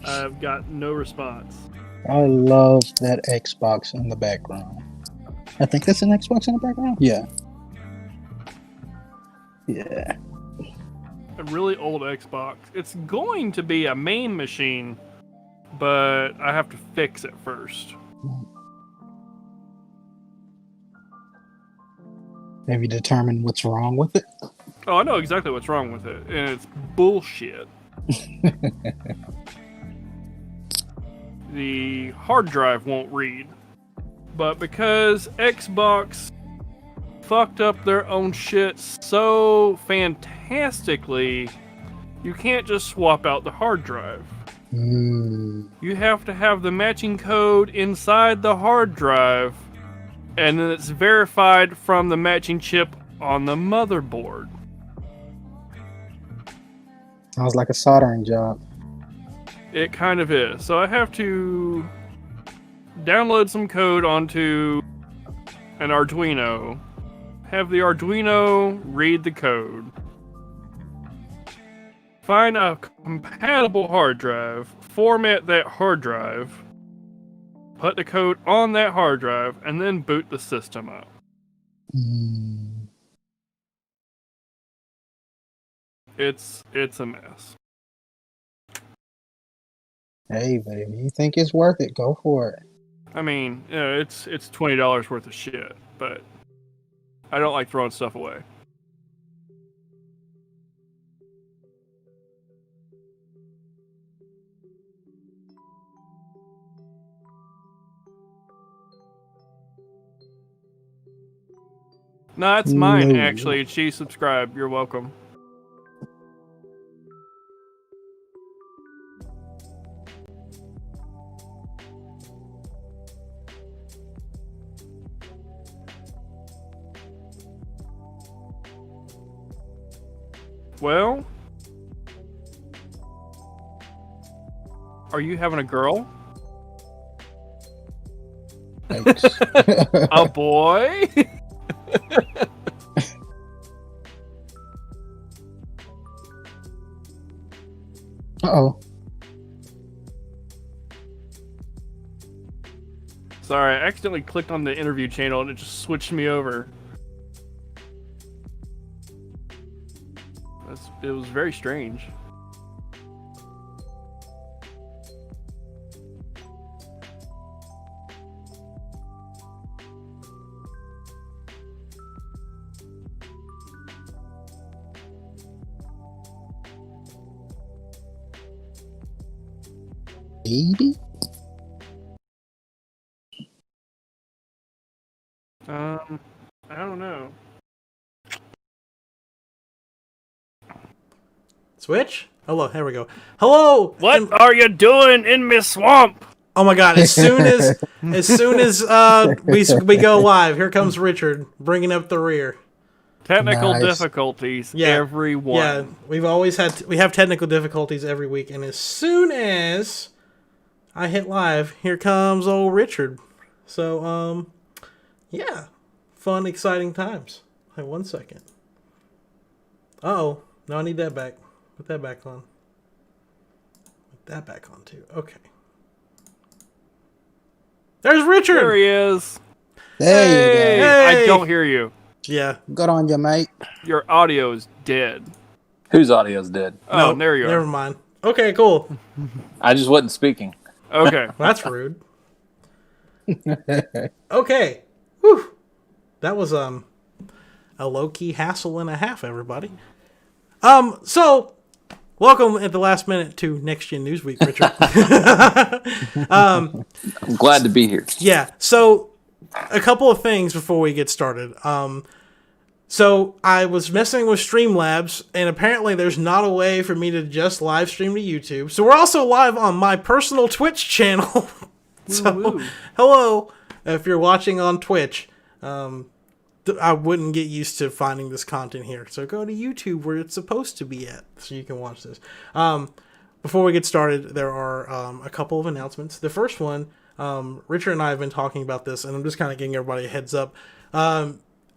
I've got no response. I love that Xbox in the background. I think that's an Xbox in the background? Yeah. Yeah. A really old Xbox. It's going to be a main machine, but I have to fix it first. Have you determined what's wrong with it? Oh, I know exactly what's wrong with it, and it's bullshit. The hard drive won't read. But because Xbox fucked up their own shit so fantastically, you can't just swap out the hard drive. You have to have the matching code inside the hard drive, and then it's verified from the matching chip on the motherboard. Sounds like a soldering job. It kind of is. So I have to download some code onto an Arduino, have the Arduino read the code, find a compatible hard drive, format that hard drive, put the code on that hard drive, and then boot the system up. It's a mess. Hey, but if you think it's worth it, go for it. I mean, you know, it's $20 worth of shit, but I don't like throwing stuff away. No, it's mine, actually. She subscribed. You're welcome. Well, are you having a girl? A boy? Uh-oh. Sorry, I accidentally clicked on the interview channel and it just switched me over. It was very strange. Baby? I don't know. Switch? Hello, there we go. Hello! What are you doing in my swamp? Oh my god, as soon as we go live, here comes Richard, bringing up the rear. Technical difficulties, everyone. Yeah, we have technical difficulties every week, and as soon as I hit live, here comes old Richard. So, yeah. Fun, exciting times. Hey, 1 second. Uh-oh. No, I need that back. Put that back on. Put that back on, too. Okay. There's Richard! There he is. Hey! I don't hear you. Yeah. Good on you, mate. Your audio is dead. Whose audio's dead? Oh, there you are. Never mind. Okay, cool. I just wasn't speaking. Okay. That's rude. Okay. Whew. That was a low-key hassle and a half, everybody. So welcome at the last minute to Next Gen Newsweek, Richard. I'm glad to be here. Yeah. So a couple of things before we get started. So I was messing with Streamlabs, and apparently there's not a way for me to just live stream to YouTube. So we're also live on my personal Twitch channel. So hello, if you're watching on Twitch. I wouldn't get used to finding this content here. So go to YouTube where it's supposed to be at so you can watch this. Before we get started, there are a couple of announcements. The first one, Richard and I have been talking about this, and I'm just kind of giving everybody a heads up.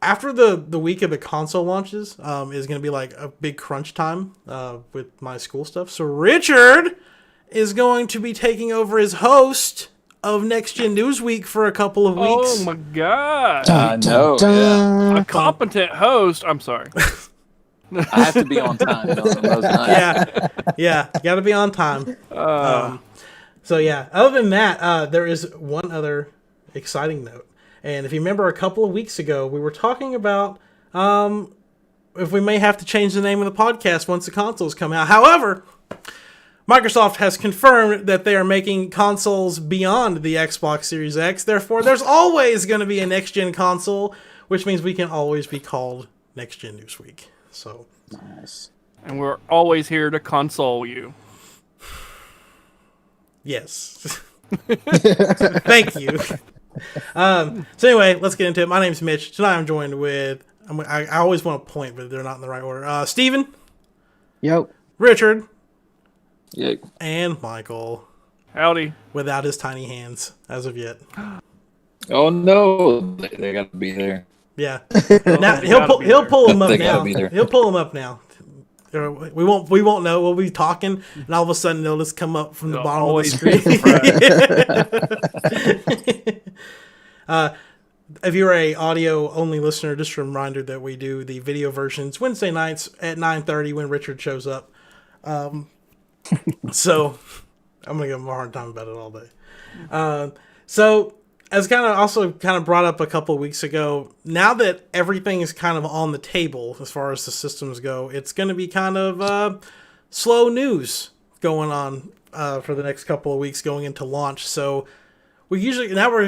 after the week of the console launches is going to be like a big crunch time with my school stuff. So Richard is going to be taking over as host of Next Gen Newsweek for a couple of weeks. Oh my god! Dun, no, dun, yeah. A competent host. I'm sorry. I have to be on time on those nights. Yeah, you got to be on time. So yeah, other than that, there is one other exciting note. And if you remember a couple of weeks ago, we were talking about if we may have to change the name of the podcast once the consoles come out. However, Microsoft has confirmed that they are making consoles beyond the Xbox Series X. Therefore, there's always going to be a next-gen console, which means we can always be called Next Gen Newsweek. So, Nice. And we're always here to console you. yes. Thank you. So anyway, let's get into it. My name's Mitch. Tonight I'm joined with, I always want to point, but they're not in the right order. Steven, Yo. Richard, Yeah. and Michael, Howdy. without his tiny hands as of yet. Oh no, they got to be there. Yeah. Now he'll pull them up They now. gotta be there. He'll pull them up now. We won't know. We'll be talking, and all of a sudden they'll just come up from the They'll bottom of the always screen. If you're a audio only listener, just a reminder that we do the video versions Wednesday nights at 9:30 when Richard shows up. So I'm gonna give him a hard time about it all day. So as kind of brought up a couple of weeks ago, now that everything is kind of on the table as far as the systems go, it's going to be kind of slow news going on for the next couple of weeks going into launch. So we're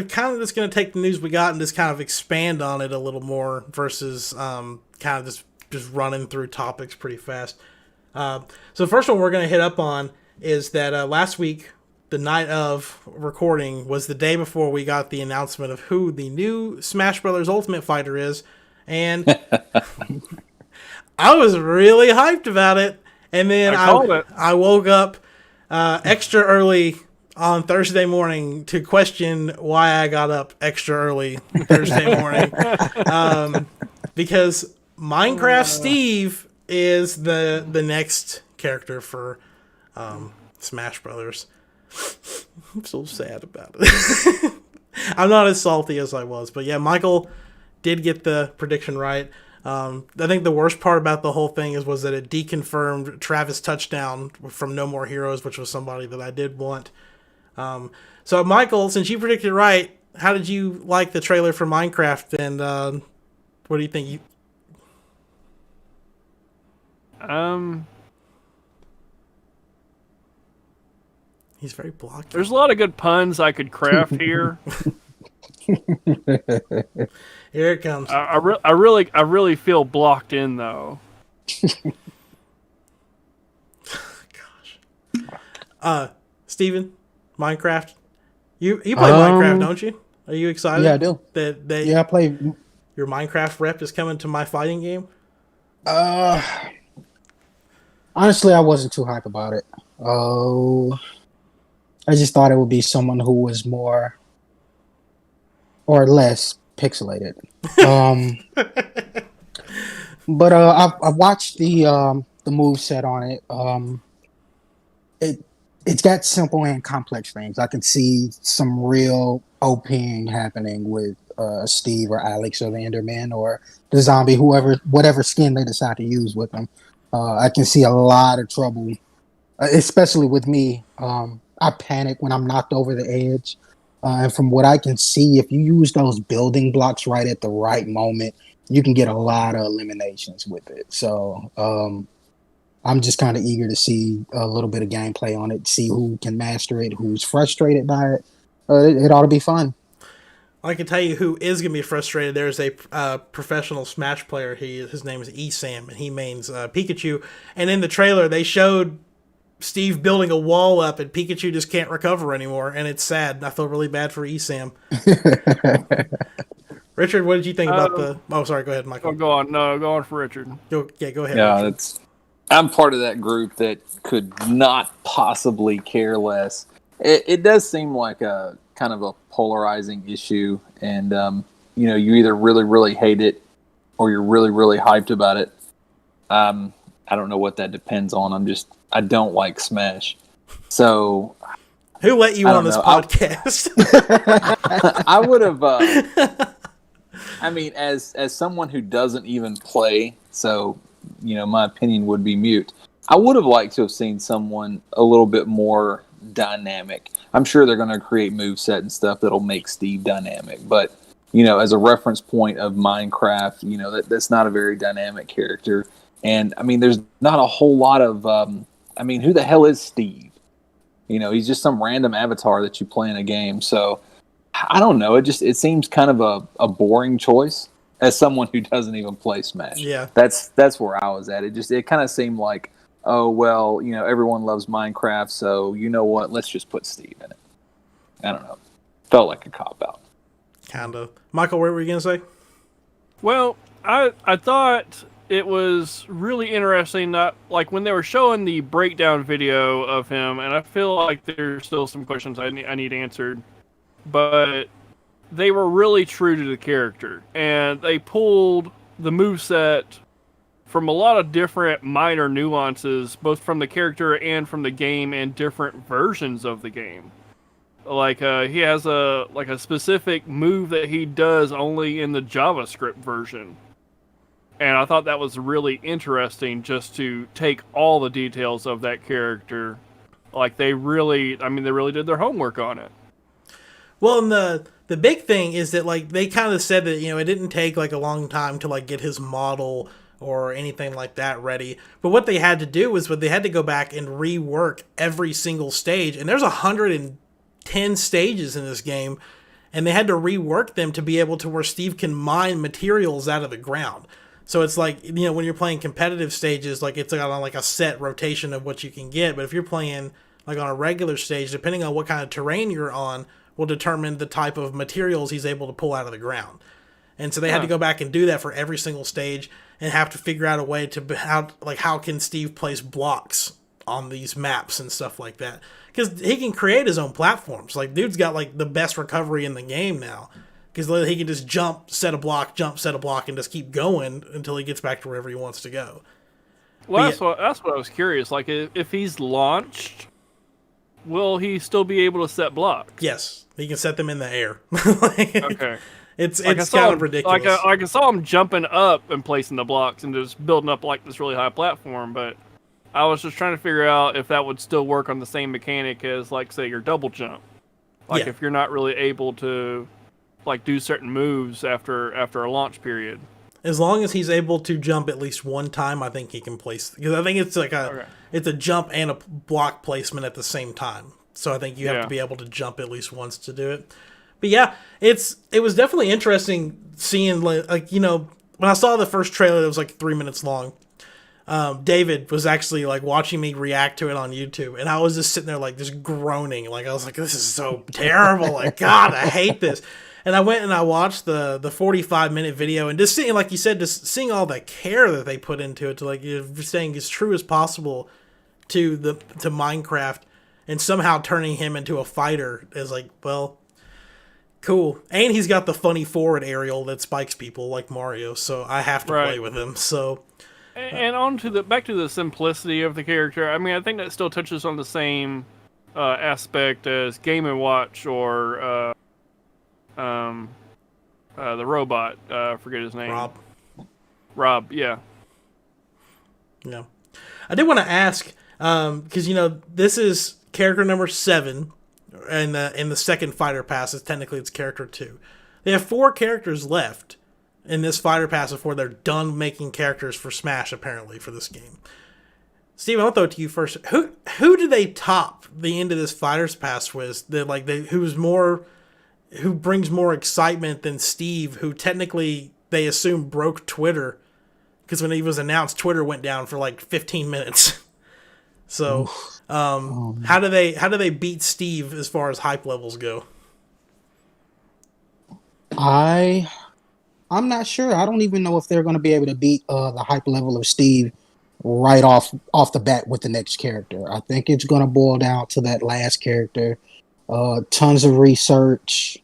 kind of just going to take the news we got and just kind of expand on it a little more versus kind of just running through topics pretty fast. So the first one we're going to hit up on is that last week, the night of recording, was the day before we got the announcement of who the new Smash Brothers Ultimate Fighter is, and I was really hyped about it. And then I woke up extra early on Thursday morning to question why I got up extra early Thursday morning, because Minecraft Steve is the next character for Smash Brothers. I'm so sad about it. I'm not as salty as I was, but yeah, Michael did get the prediction right. I think the worst part about the whole thing was that it deconfirmed Travis Touchdown from No More Heroes, which was somebody that I did want. So Michael, since you predicted right, how did you like the trailer for Minecraft, and what do you think? He's very blocky. There's a lot of good puns I could craft here. Here it comes. I really feel blocked in though. Gosh. Steven, Minecraft. You play Minecraft, don't you? Are you excited? Yeah, I do. That I play. your Minecraft rep is coming to my fighting game? Honestly, I wasn't too hype about it. I just thought it would be someone who was more or less pixelated. But I watched the move set on it. It's got simple and complex things. I can see some real OPing happening with Steve or Alex or the Enderman or the zombie, whatever skin they decide to use with them. I can see a lot of trouble, especially with me. I panic when I'm knocked over the edge. And from what I can see, if you use those building blocks right at the right moment, you can get a lot of eliminations with it. So I'm just kind of eager to see a little bit of gameplay on it, see who can master it, who's frustrated by it. It ought to be fun. I can tell you who is going to be frustrated. There's a professional Smash player. His name is Esam, and he mains Pikachu. And in the trailer, they showed Steve building a wall up, and Pikachu just can't recover anymore, and it's sad. I feel really bad for Esam. Richard, what did you think about the... Oh, sorry, go ahead, Michael. Oh, go on. No, go on for Richard. Go ahead. Yeah, Richard. I'm part of that group that could not possibly care less. It does seem like a kind of a polarizing issue, and you either really, really hate it or you're really, really hyped about it. I don't know what that depends on. I don't like Smash. So who let you on this podcast? I would have. I mean, as someone who doesn't even play, so my opinion would be mute. I would have liked to have seen someone a little bit more dynamic. I'm sure they're going to create moveset and stuff that'll make Steve dynamic, but as a reference point of Minecraft, that's not a very dynamic character. And I mean, there's not a whole lot of. I mean, who the hell is Steve? He's just some random avatar that you play in a game. So I don't know. It seems kind of a boring choice as someone who doesn't even play Smash. Yeah, that's where I was at. It kind of seemed like, oh well, everyone loves Minecraft, so you know what? Let's just put Steve in it. I don't know. Felt like a cop out. Kind of. Michael, what were you gonna say? Well, I thought it was really interesting, not like when they were showing the breakdown video of him, and I feel like there's still some questions I need answered, but they were really true to the character, and they pulled the moveset from a lot of different minor nuances, both from the character and from the game, and different versions of the game. Like he has a specific move that he does only in the JavaScript version. And I thought that was really interesting, just to take all the details of that character. Like they really did their homework on it. Well, and the big thing is that like they kind of said that it didn't take like a long time to like get his model or anything like that ready. But what they had to do was they had to go back and rework every single stage. And there's 110 stages in this game, and they had to rework them to be able to where Steve can mine materials out of the ground. So it's like, when you're playing competitive stages, like it's on like a set rotation of what you can get. But if you're playing like on a regular stage, depending on what kind of terrain you're on, will determine the type of materials he's able to pull out of the ground. And so they had to go back and do that for every single stage, and have to figure out a way to how can Steve place blocks on these maps and stuff like that. Because he can create his own platforms. Like, dude's got like the best recovery in the game now. Because he can just jump, set a block, and just keep going until he gets back to wherever he wants to go. Well, that's what I was curious. Like, if he's launched, will he still be able to set blocks? Yes, he can set them in the air. Okay. It's kind of ridiculous. I saw him jumping up and placing the blocks and just building up like this really high platform, but I was just trying to figure out if that would still work on the same mechanic as, like, say, your double jump. Like, if you're not really able to like do certain moves after a launch period. As long as he's able to jump at least one time, I think he can place. Because I think it's like it's a jump and a block placement at the same time. So I think you have to be able to jump at least once to do it. But yeah, it was definitely interesting seeing when I saw the first trailer that was like 3 minutes long. David was actually like watching me react to it on YouTube, and I was just sitting there like just groaning. Like I was like, this is so terrible. Like, God, I hate this. And I went and I watched the 45-minute video, and just seeing, like you said, just seeing all the care that they put into it, to like saying as true as possible to Minecraft, and somehow turning him into a fighter is like, well, cool. And he's got the funny forward aerial that spikes people like Mario, so I have to play with him. So, and back to the simplicity of the character. I mean, I think that still touches on the same aspect as Game & Watch or the robot. I forget his name. Rob, yeah. Yeah. I did want to ask, because this is character number 7, and in the second fighter pass, technically it's character 2. They have 4 characters left in this fighter pass before they're done making characters for Smash, apparently, for this game. Steve, I'll throw it to you first. Who do they top the end of this fighters pass with? Who brings more excitement than Steve, who technically they assume broke Twitter, because when he was announced, Twitter went down for like 15 minutes. So, how do they beat Steve as far as hype levels go? I'm not sure. I don't even know if they're going to be able to beat the hype level of Steve right off the bat with the next character. I think it's going to boil down to that last character. Tons of research,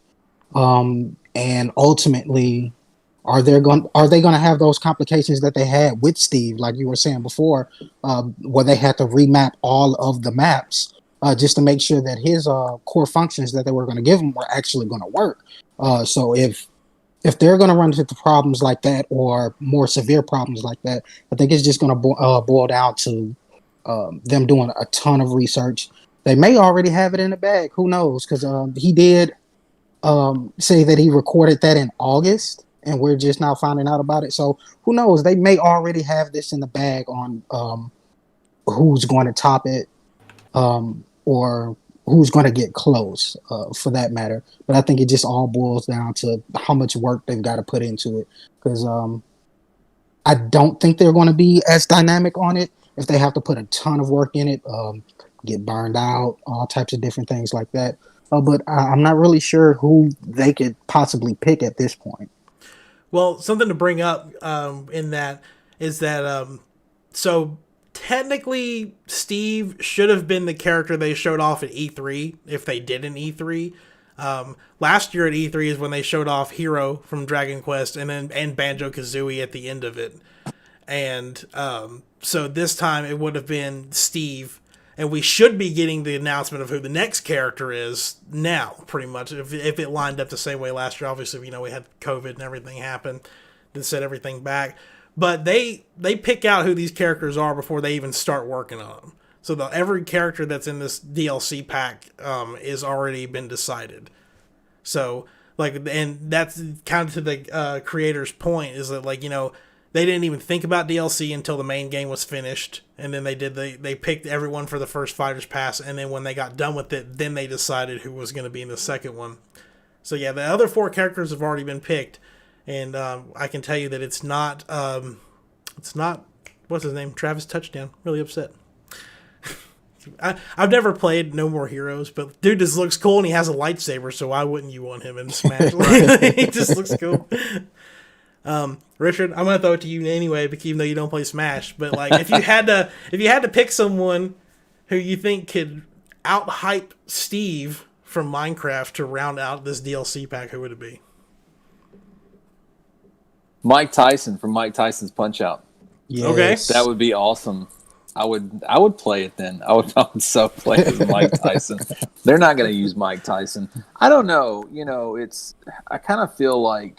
and ultimately Are they going to have those complications that they had with Steve, like you were saying before, where they had to remap all of the maps just to make sure that his core functions that they were going to give him were actually going to work. So if they're going to run into problems like that or more severe problems like that, I think it's just going to boil down to them doing a ton of research. They may already have it in the bag. Who knows? Because he did say that he recorded that in August, and we're just now finding out about it. So who knows? They may already have this in the bag on who's going to top it or who's going to get close for that matter. But I think it just all boils down to how much work they've got to put into it. Because I don't think they're going to be as dynamic on it if they have to put a ton of work in it, get burned out, all types of different things like that. But I'm not really sure who they could possibly pick at this point. Well, something to bring up in that is that so technically Steve should have been the character they showed off at E3 if they did an E3. Last year at E3 is when they showed off Hero from Dragon Quest and Banjo-Kazooie at the end of it. And so this time it would have been Steve. And we should be getting the announcement of who the next character is now, pretty much, if it lined up the same way last year. Obviously, we had COVID and everything happen that set everything back. But they pick out who these characters are before they even start working on them. So every character that's in this DLC pack is already been decided. So, and that's kind of to the creator's point, is that, they didn't even think about DLC until the main game was finished, and then they picked everyone for the first Fighters Pass, and then when they got done with it, then they decided who was going to be in the second one. So yeah, the other 4 characters have already been picked, and I can tell you that it's not what's his name, Travis Touchdown. Really upset. I've never played No More Heroes, but dude just looks cool, and he has a lightsaber, so why wouldn't you want him in Smash? He just looks cool. Richard, I'm gonna throw it to you anyway, because even though you don't play Smash, but if you had to pick someone who you think could out-hype Steve from Minecraft to round out this DLC pack, who would it be? Mike Tyson from Mike Tyson's Punch-Out. Yes. Okay, that would be awesome. I would play it then. I would so play it with Mike Tyson. They're not gonna use Mike Tyson. I don't know. I kind of feel like,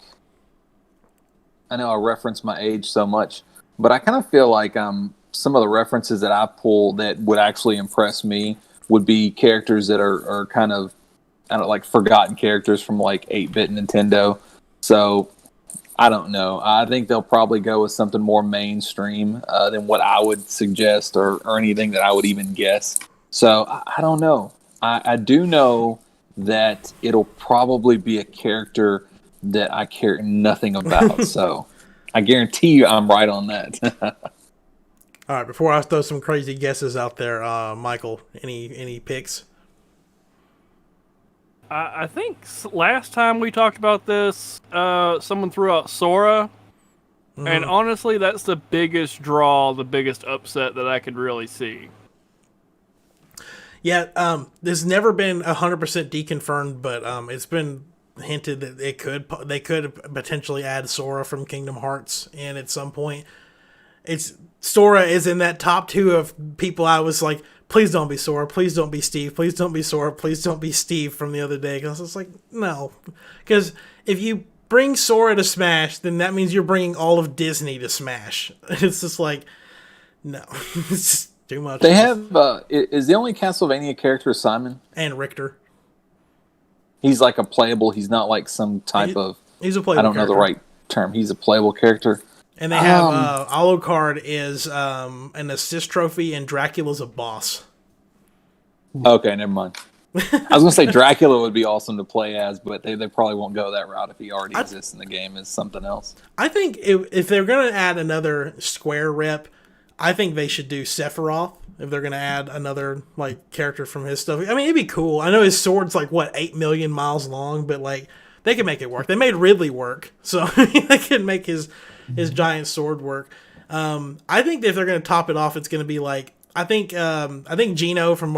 I know I reference my age so much, but I kind of feel like some of the references that I pull that would actually impress me would be characters that are kind of, I don't like forgotten characters from 8-bit Nintendo. So I don't know. I think they'll probably go with something more mainstream than what I would suggest or anything that I would even guess. So I don't know. I do know that it'll probably be a character that I care nothing about. So I guarantee you I'm right on that. All right, before I throw some crazy guesses out there, Michael, any picks? I think last time we talked about this, someone threw out Sora. And honestly, that's the biggest draw, the biggest upset that I could really see. Yeah, there's never been 100% deconfirmed, but it's been hinted that they could potentially add Sora from Kingdom Hearts in at some point. Sora is in that top 2 of people I was like, please don't be Sora, please don't be Steve, please don't be Sora, please don't be Steve from the other day. Because it's like, no. Because if you bring Sora to Smash, then that means you're bringing all of Disney to Smash. It's just like, no. It's just too much. They have, is the only Castlevania character Simon? And Richter. He's like a playable, he's not like some type of, he's a playable I don't character. know the right term. He's a playable character. And they have Alucard is an assist trophy, and Dracula's a boss. Okay, never mind. I was going to say Dracula would be awesome to play as, but they probably won't go that route if he already exists in the game as something else. I think if they're going to add another Square rep, I think they should do Sephiroth. If they're going to add another character from his stuff. I mean, it'd be cool. I know his sword's 8 million miles long, but they can make it work. They made Ridley work, so they can make his giant sword work. I think if they're going to top it off, it's going to be I think Gino from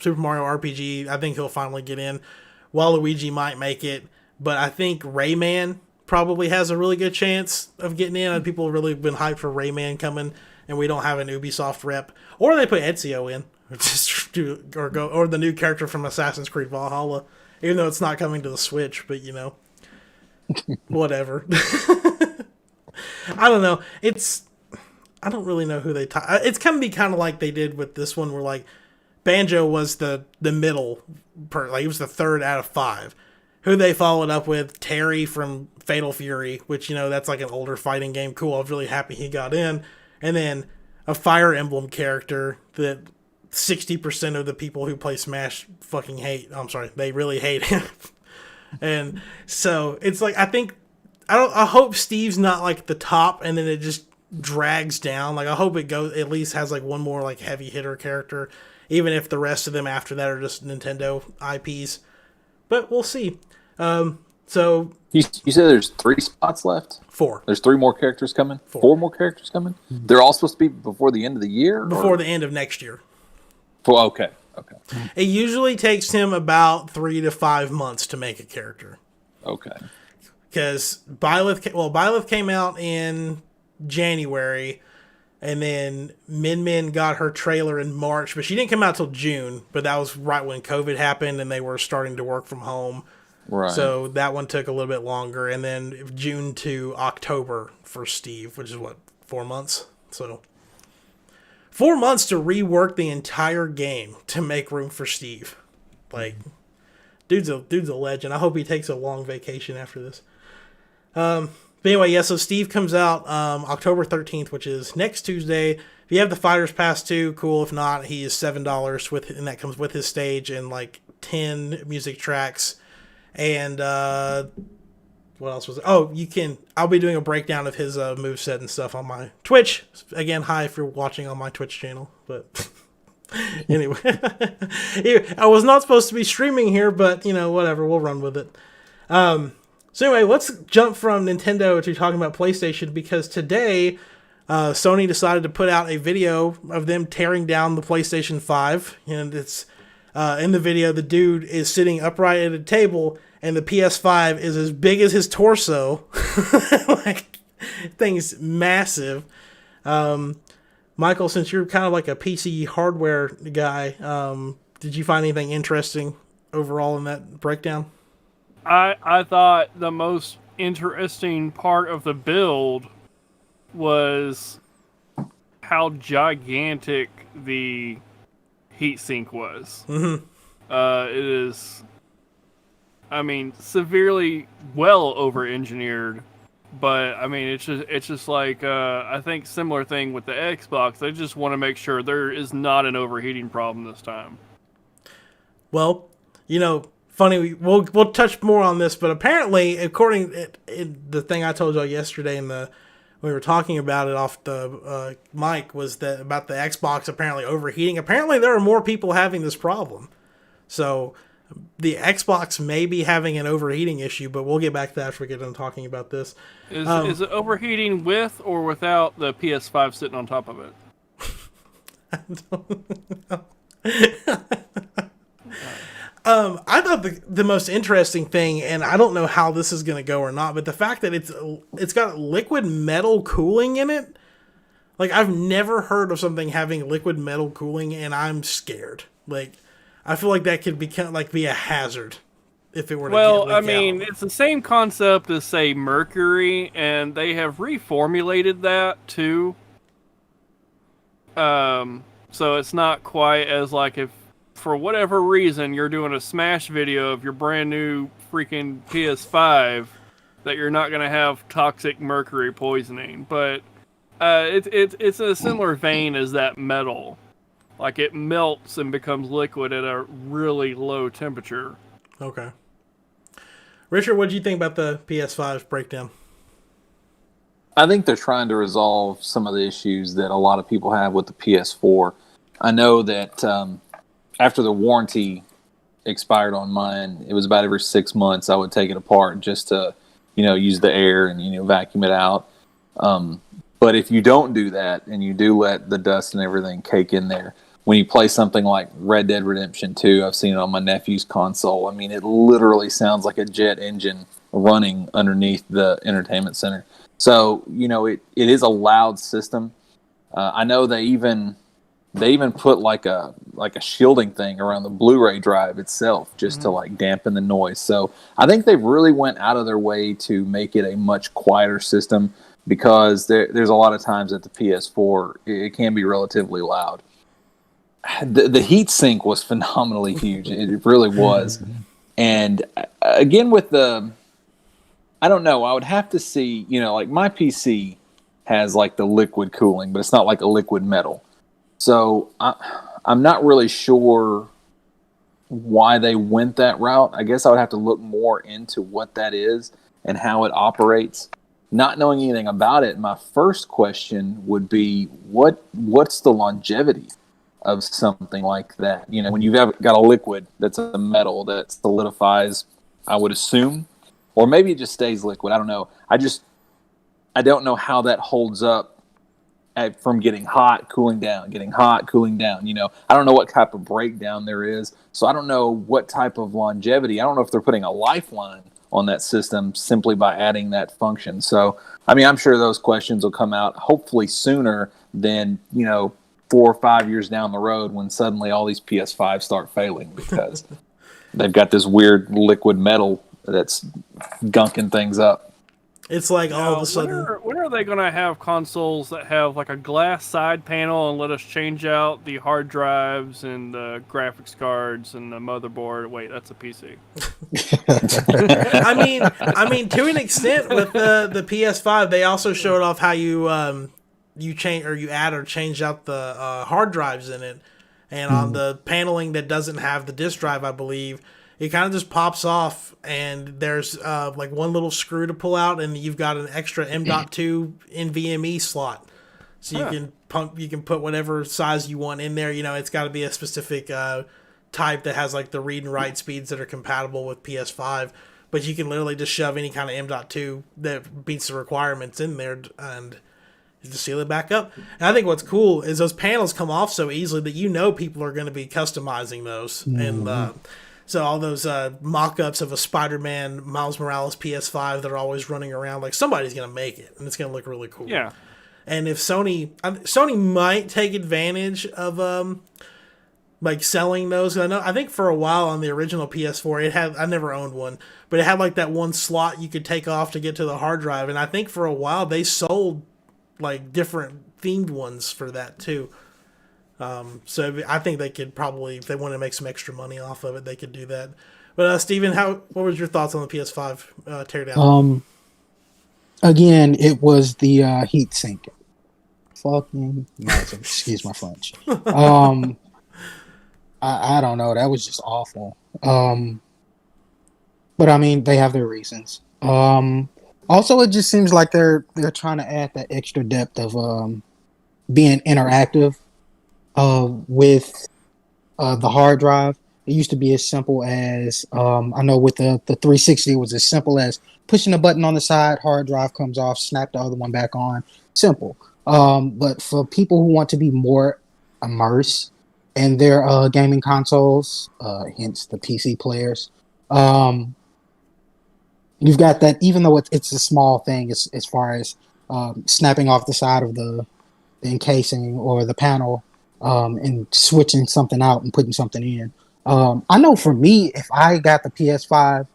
Super Mario RPG. I think he'll finally get in. Waluigi might make it, but I think Rayman probably has a really good chance of getting in. And people have really been hyped for Rayman coming, and we don't have an Ubisoft rep. Or they put Ezio in, or the new character from Assassin's Creed Valhalla, even though it's not coming to the Switch. But whatever. I don't know. I don't really know who they. It's gonna be kind of like they did with this one, where like Banjo was the middle, he was the third out of 5. Who they followed up with, Terry from Fatal Fury, which, that's like an older fighting game. Cool, I was really happy he got in. And then a Fire Emblem character that 60% of the people who play Smash fucking hate. I'm sorry, they really hate him. And so it's like, I hope Steve's not like the top and then it just drags down. Like, I hope it at least has like one more like heavy hitter character, even if the rest of them after that are just Nintendo IPs. But we'll see. So you said there's 3 spots left? 4. There's 3 more characters coming? 4. 4 more characters coming? They're all supposed to be before the end of the year? Before the end of next year. Okay. It usually takes him about 3 to 5 months to make a character. Okay. Because Byleth came out in January, and then Min Min got her trailer in March, but she didn't come out till June. But that was right when COVID happened, and they were starting to work from home. Right. So that one took a little bit longer, and then June to October for Steve, which is 4 months. So 4 months to rework the entire game to make room for Steve. Like, dude's a legend. I hope he takes a long vacation after this. But anyway, so Steve comes out October 13th, which is next Tuesday. If you have the Fighters Pass too, cool. If not, he is $7 and that comes with his stage and like 10 music tracks. And what else was it? Oh, I'll be doing a breakdown of his moveset and stuff on my Twitch. Again, hi if you're watching on my Twitch channel. But anyway, I was not supposed to be streaming here, but whatever, we'll run with it. So anyway, let's jump from Nintendo to talking about PlayStation, because today Sony decided to put out a video of them tearing down the PlayStation 5, and it's in the video the dude is sitting upright at a table and the PS5 is as big as his torso. Like, thing's massive. Michael, since you're kind of like a PC hardware guy, did you find anything interesting overall in that breakdown? I thought the most interesting part of the build was how gigantic the heatsink was. Mm-hmm. It is, severely well over-engineered, but it's just like I think similar thing with the Xbox. They just want to make sure there is not an overheating problem this time. Well, funny, we'll touch more on this, but apparently, according to the thing I told y'all yesterday we were talking about it off the mic, was that about the Xbox apparently overheating. Apparently, there are more people having this problem. So the Xbox may be having an overheating issue, but we'll get back to that after we get done talking about this. Is it overheating with or without the PS5 sitting on top of it? I don't know. I thought the most interesting thing, and I don't know how this is going to go or not, but the fact that it's got liquid metal cooling in it. Like, I've never heard of something having liquid metal cooling, and I'm scared. Like, I feel like that could be a hazard if it were to get it's the same concept as, say, mercury, and they have reformulated that too. So it's not quite as like if for whatever reason you're doing a Smash video of your brand new freaking PS5 that you're not going to have toxic mercury poisoning, but it's a similar vein as that metal. Like, it melts and becomes liquid at a really low temperature. Okay. Richard, what did you think about the PS5 breakdown? I think they're trying to resolve some of the issues that a lot of people have with the PS4. I know that after the warranty expired on mine, it was about every 6 months I would take it apart just to, use the air and, vacuum it out. But if you don't do that and you do let the dust and everything cake in there, when you play something like Red Dead Redemption 2, I've seen it on my nephew's console. I mean, it literally sounds like a jet engine running underneath the entertainment center. So, it is a loud system. I know they even put like a shielding thing around the Blu-ray drive itself just to like dampen the noise. So I think they really went out of their way to make it a much quieter system, because there's a lot of times that the PS4 it can be relatively loud. The heat sink was phenomenally huge. It really was. And again, with I don't know, I would have to see, like my PC has like the liquid cooling, but it's not like a liquid metal. So I'm not really sure why they went that route. I guess I would have to look more into what that is and how it operates. Not knowing anything about it, my first question would be, what's the longevity of something like that? When you've got a liquid that's a metal that solidifies, I would assume, or maybe it just stays liquid. I don't know. I don't know how that holds up from getting hot, cooling down, getting hot, cooling down. I don't know what type of breakdown there is. So I don't know what type of longevity. I don't know if they're putting a lifeline on that system simply by adding that function. So, I mean, I'm sure those questions will come out hopefully sooner than, 4 or 5 years down the road when suddenly all these PS5s start failing because they've got this weird liquid metal that's gunking things up. It's like all of a sudden. When are they going to have consoles that have like a glass side panel and let us change out the hard drives and the graphics cards and the motherboard? Wait, that's a PC. I mean, to an extent, with the PS5, they also showed off how you change or you add or change out the hard drives in it, and on the paneling that doesn't have the disk drive, I believe, it kind of just pops off, and there's like one little screw to pull out, and you've got an extra M.2 NVMe slot, so you can put whatever size you want in there. It's got to be a specific type that has like the read and write speeds that are compatible with PS5, but you can literally just shove any kind of M.2 that beats the requirements in there, and just seal it back up. And I think what's cool is those panels come off so easily that people are going to be customizing those, and so all those mock-ups of a Spider-Man Miles Morales PS5 that are always running around, like somebody's going to make it, and it's going to look really cool. Yeah. And if Sony might take advantage of like selling those. I think for a while on the original PS4, I never owned one, but it had like that one slot you could take off to get to the hard drive, and I think for a while they sold like different themed ones for that too. So I think they could probably, if they want to make some extra money off of it, they could do that. But Steven, what was your thoughts on the PS5 teardown? Again, it was the heat sink. Fucking excuse my French. I don't know. That was just awful. But I mean, they have their reasons. Also, it just seems like they're trying to add that extra depth of being interactive with the hard drive. It used to be as simple as I know with the 360, it was as simple as pushing a button on the side, hard drive comes off, snap the other one back on. Simple. But for people who want to be more immersed in their gaming consoles, hence the PC players, you've got that. Even though it's a small thing as far as snapping off the side of the encasing or the panel and switching something out and putting something in. I know for me, if I got the PS5,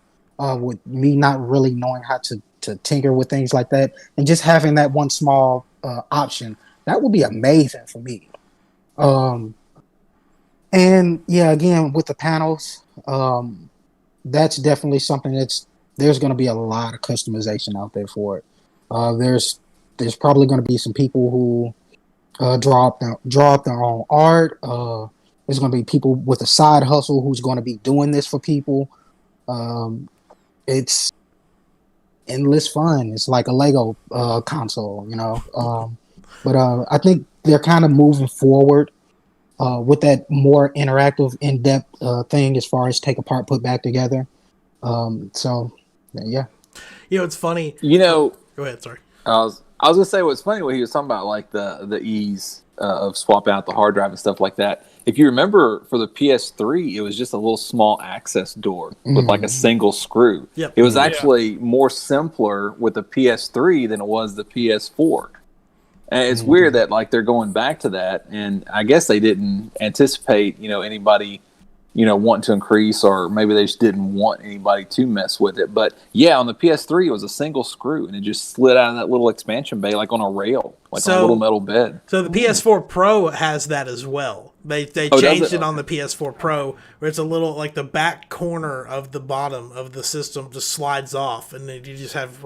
with me not really knowing how to tinker with things like that, and just having that one small option, that would be amazing for me. And yeah, again with the panels, that's definitely something there's going to be a lot of customization out there for it. There's probably going to be some people who draw up their own art. There's going to be people with a side hustle who's going to be doing this for people. It's endless fun. It's like a Lego console, But I think they're kind of moving forward with that more interactive, in-depth thing as far as take apart, put back together. So, yeah. It's funny. Go ahead, sorry. I was gonna say what's funny when he was talking about like the ease of swapping out the hard drive and stuff like that. If you remember, for the PS3, it was just a little small access door with like a single screw. Yep. It was actually more simpler with the PS3 than it was the PS4. And it's weird that like they're going back to that, and I guess they didn't anticipate, anybody, wanting to increase, or maybe they just didn't want anybody to mess with it. But yeah, on the PS3, it was a single screw, and it just slid out of that little expansion bay like on a rail, like on a little metal bed. So the PS4 Pro has that as well. They changed it on the PS4 Pro, where it's a little like the back corner of the bottom of the system just slides off, and then you just have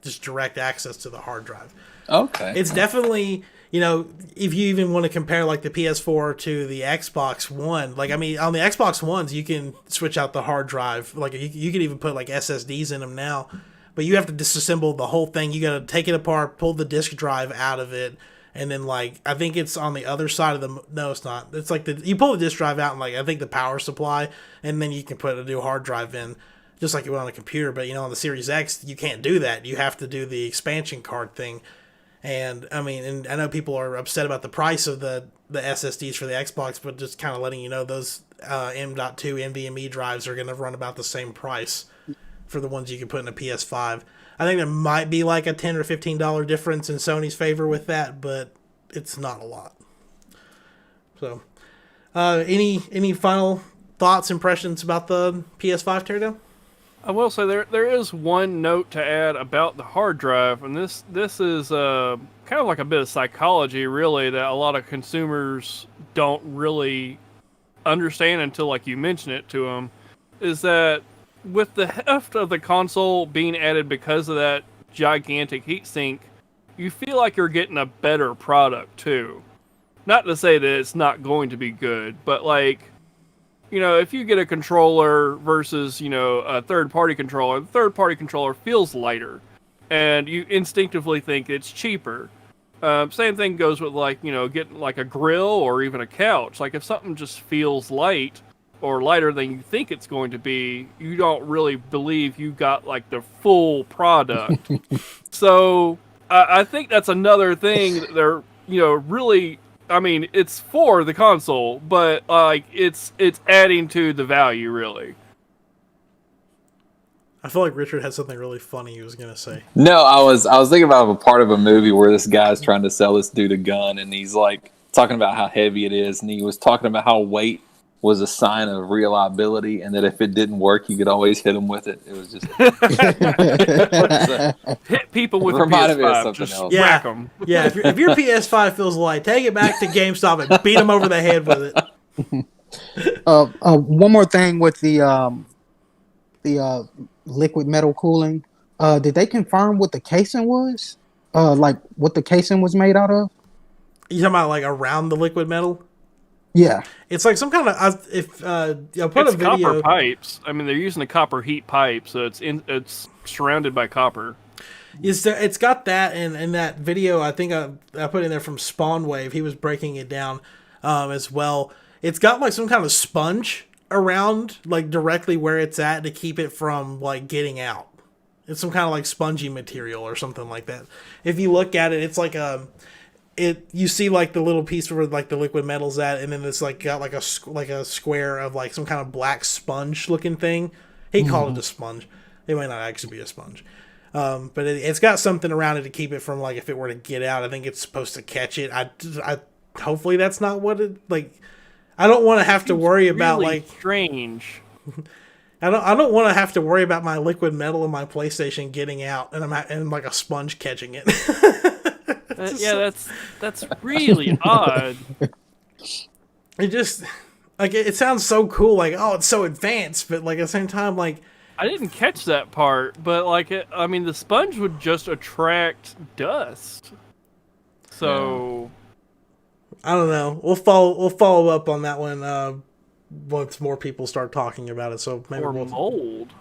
just direct access to the hard drive. Okay, it's definitely. If you even want to compare like the PS4 to the Xbox One, like, I mean, on the Xbox Ones, you can switch out the hard drive. Like, you can even put like SSDs in them now, but you have to disassemble the whole thing. You got to take it apart, pull the disk drive out of it, and then like, I think it's on the other side of the, no, it's not. It's like you pull the disk drive out and like, I think the power supply, and then you can put a new hard drive in, just like you would on a computer. But on the Series X, you can't do that. You have to do the expansion card thing. And I mean, and I know people are upset about the price of the SSDs for the Xbox, but just kind of letting you know, those M.2 NVMe drives are going to run about the same price for the ones you can put in a PS5. I think there might be like a $10 or $15 difference in Sony's favor with that, but it's not a lot. So, any final thoughts, impressions about the PS5 teardown? I will say there is one note to add about the hard drive, and this is kind of like a bit of psychology, really, that a lot of consumers don't really understand until like you mention it to them, is that with the heft of the console being added because of that gigantic heatsink, you feel like you're getting a better product too. Not to say that it's not going to be good, but like, if you get a controller versus, a third-party controller, the third-party controller feels lighter, and you instinctively think it's cheaper. Same thing goes with, like, getting, like, a grill or even a couch. Like, if something just feels light or lighter than you think it's going to be, you don't really believe you got, like, the full product. So, I think that's another thing that they're, really... I mean, it's for the console, but like it's adding to the value, really. I feel like Richard had something really funny he was gonna say. No, I was thinking about a part of a movie where this guy's trying to sell this dude a gun, and he's like talking about how heavy it is, and he was talking about how weight was a sign of reliability, and that if it didn't work, you could always hit him with it. It was just hit people with a PS5, just whack them. Yeah, if your PS5 feels light, take it back to GameStop and beat them over the head with it. One more thing with the liquid metal cooling. Did they confirm what the casing was? Like what the casing was made out of? You talking about like around the liquid metal? Yeah, it's like some kind of I'll put it's a video. Copper pipes. I mean, they're using a copper heat pipe, so it's surrounded by copper. It's got that, and in that video, I think I put in there from Spawn Wave. He was breaking it down as well. It's got like some kind of sponge around, like directly where it's at, to keep it from like getting out. It's some kind of like spongy material or something like that. If you look at it, it's like you see like the little piece where like the liquid metal's at, and then it's like got like a square of like some kind of black sponge looking thing. He called it a sponge. It might not actually be a sponge, but it's got something around it to keep it from, like, if it were to get out. I think it's supposed to catch it. I hopefully that's not what it like. I don't want to have to worry about like strange. I don't want to have to worry about my liquid metal in my PlayStation getting out and like a sponge catching it. That's really odd. It just like it sounds so cool, like, oh, it's so advanced, but like at the same time, like, I didn't catch that part, but like the sponge would just attract dust. So I don't know. We'll follow up on that one once more people start talking about it. So maybe mold.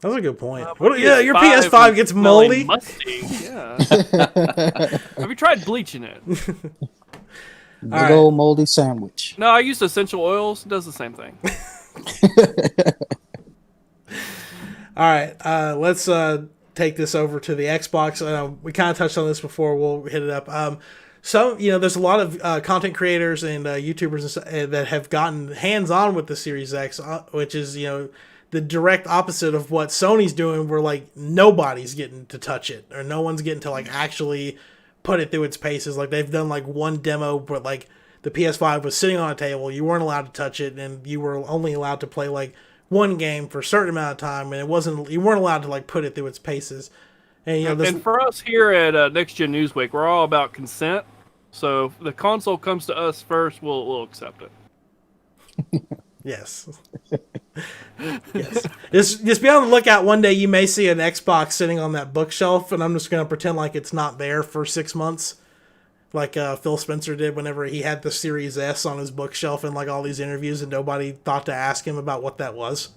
That's a good point. Your PS5 gets moldy. Musty. Yeah. Have you tried bleaching it? Big old moldy sandwich. No, I used essential oils. It does the same thing. All right, let's take this over to the Xbox. We kind of touched on this before. We'll hit it up. some, there's a lot of content creators and YouTubers and that have gotten hands-on with the Series X, which is, the direct opposite of what Sony's doing, where like nobody's getting to touch it, or no one's getting to like actually put it through its paces. Like they've done like one demo, but like the PS5 was sitting on a table, you weren't allowed to touch it, and you were only allowed to play like one game for a certain amount of time, and you weren't allowed to like put it through its paces. And and for us here at Next Gen Newsweek, we're all about consent. So if the console comes to us first, we'll accept it. Yes. Yes. Just be on the lookout. One day you may see an Xbox sitting on that bookshelf, and I'm just going to pretend like it's not there for 6 months, like Phil Spencer did whenever he had the Series S on his bookshelf in like all these interviews, and nobody thought to ask him about what that was.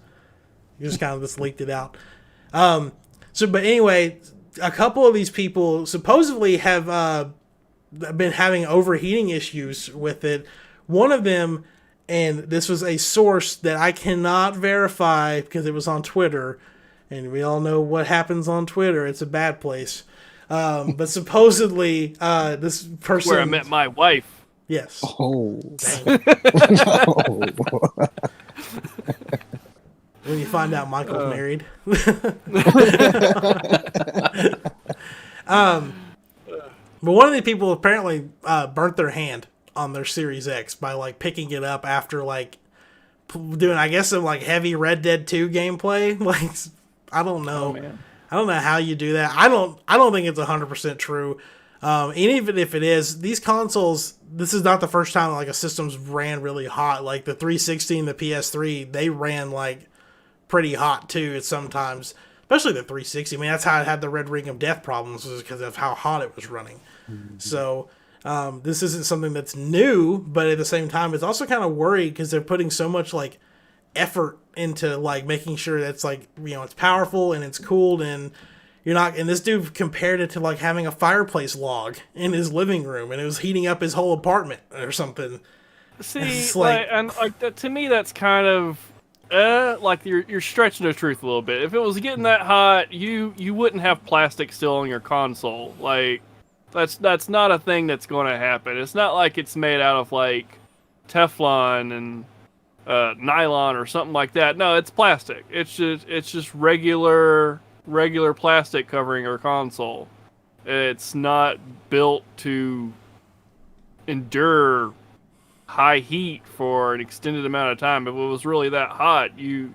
He just kind of just leaked it out. But anyway, a couple of these people supposedly have been having overheating issues with it. One of them, and this was a source that I cannot verify because it was on Twitter, and we all know what happens on Twitter. It's a bad place. But supposedly, this person... Where I met my wife. Yes. Oh. When you find out Michael's married. But one of the people apparently burnt their hand on their Series X by like picking it up after like doing, I guess, some like heavy Red Dead 2 gameplay. Like, I don't know. Oh, man. I don't know how you do that. I don't think it's 100% true. And even if it is, these consoles, this is not the first time like a system's ran really hot. Like the 360 and the PS3, they ran like pretty hot too at sometimes. Especially the 360. I mean, that's how it had the Red Ring of Death problems, was because of how hot it was running. Mm-hmm. So this isn't something that's new, but at the same time, it's also kind of worried because they're putting so much like effort into like making sure that's like, it's powerful and it's cooled, and you're not. And this dude compared it to like having a fireplace log in his living room, and it was heating up his whole apartment or something. See, to me, that's kind of. Like you're stretching the truth a little bit. If it was getting that hot, you wouldn't have plastic still on your console. Like that's not a thing that's going to happen. It's not like it's made out of like Teflon and nylon or something like that. No, it's plastic. It's just regular plastic covering your console. It's not built to endure high heat for an extended amount of time. If it was really that hot, you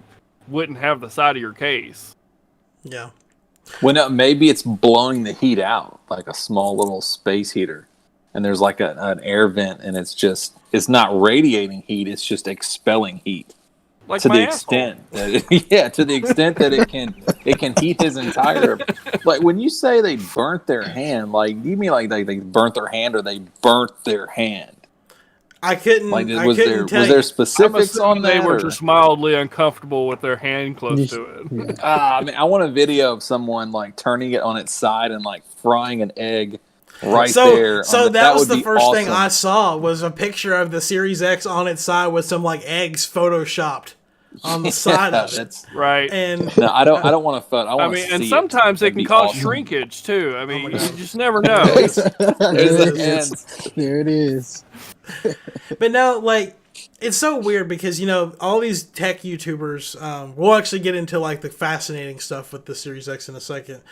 wouldn't have the side of your case. Yeah. Well, maybe it's blowing the heat out, like a small little space heater, and there's like an air vent, and it's not radiating heat, it's just expelling heat. Like to my the asshole. extent that, to the extent that it can heat his entire. Like when you say they burnt their hand, like do you mean like they burnt their hand or they burnt their hand? I couldn't. Like, was there specifics on that? They were just mildly uncomfortable with their hand close to it. I want a video of someone like turning it on its side and like frying an egg right there. So that was the first thing I saw was a picture of the Series X on its side with some like eggs photoshopped on the side of it. Right. And no, I don't want to photo. I mean, and sometimes it can cause shrinkage too. I mean, you just never know. There it is. But now, like, it's so weird because, all these tech YouTubers, we'll actually get into, like, the fascinating stuff with the Series X in a second.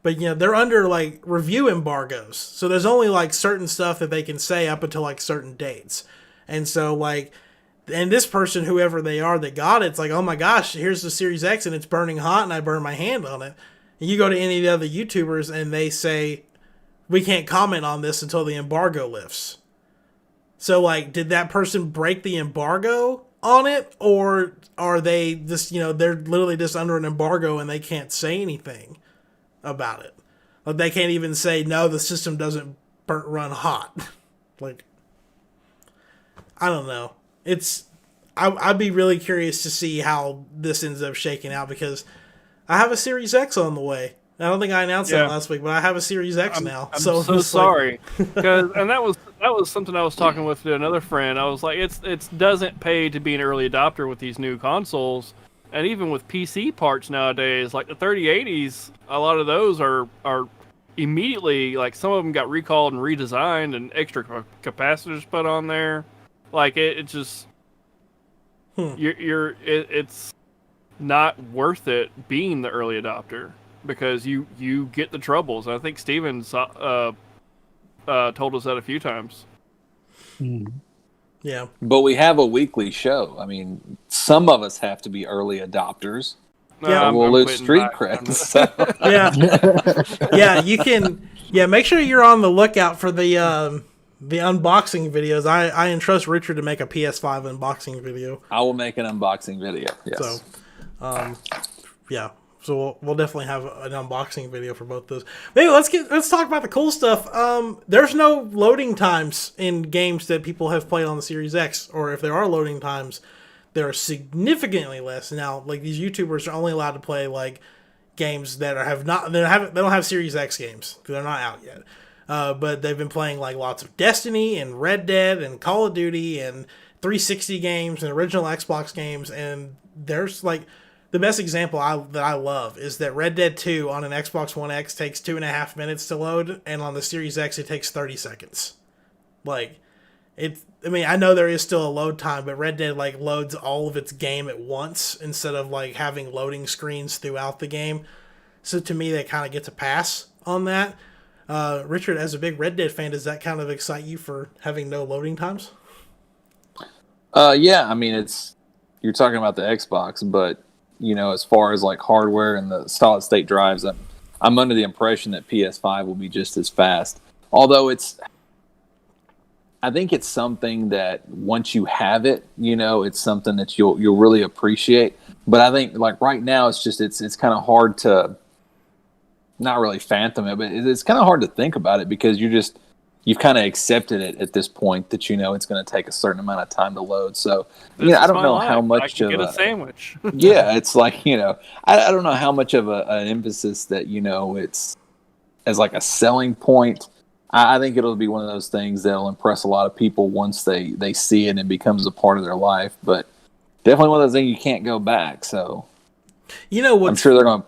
But, they're under, like, review embargoes. So there's only, like, certain stuff that they can say up until, like, certain dates. And so, like, and this person, whoever they are that got it, it's like, oh my gosh, here's the Series X and it's burning hot and I burned my hand on it. And you go to any of the other YouTubers and they say, we can't comment on this until the embargo lifts. So, like, did that person break the embargo on it? Or are they just, they're literally just under an embargo and they can't say anything about it? Like, they can't even say, no, the system doesn't run hot. Like, I don't know. I'd be really curious to see how this ends up shaking out because I have a Series X on the way. I don't think I announced that last week, but I have a Series X now. I'm so sorry. And that was something I was talking with another friend. I was like, it doesn't pay to be an early adopter with these new consoles, and even with PC parts nowadays, like the 3080s, a lot of those are immediately, like, some of them got recalled and redesigned and extra capacitors put on there. Like, it just... It's not worth it being the early adopter because you get the troubles. And I think Steven's told us that a few times. Yeah. But we have a weekly show. I mean, some of us have to be early adopters. Yeah, we'll lose street cred. So. Yeah, you can. Yeah, make sure you're on the lookout for the unboxing videos. I entrust Richard to make a PS5 unboxing video. I will make an unboxing video. Yes. So, yeah. So we'll definitely have an unboxing video for both those. Maybe let's talk about the cool stuff. There's no loading times in games that people have played on the Series X, or if there are loading times, they're significantly less. Now, like, these YouTubers are only allowed to play like games that they don't have Series X games because they're not out yet. But they've been playing like lots of Destiny and Red Dead and Call of Duty and 360 games and original Xbox games. And there's like the best example that I love is that Red Dead 2 on an Xbox One X takes 2.5 minutes to load, and on the Series X it takes 30 seconds. Like, I mean, I know there is still a load time, but Red Dead like loads all of its game at once instead of like having loading screens throughout the game. So to me, that kind of gets a pass on that. Richard, as a big Red Dead fan, does that kind of excite you for having no loading times? Yeah, I mean, you're talking about the Xbox, but as far as like hardware and the solid state drives, I'm under the impression that PS5 will be just as fast. Although I think it's something that once you have it, it's something that you'll really appreciate. But I think like right now, it's kind of hard to not really fathom it, but it's kind of hard to think about it because you've kind of accepted it at this point that it's going to take a certain amount of time to load. So I don't know how much I can get a sandwich. Yeah, it's like I don't know how much of an emphasis that it's as like a selling point. I think it'll be one of those things that'll impress a lot of people once they see it and it becomes a part of their life. But definitely one of those things you can't go back. So what? I'm sure they're going to.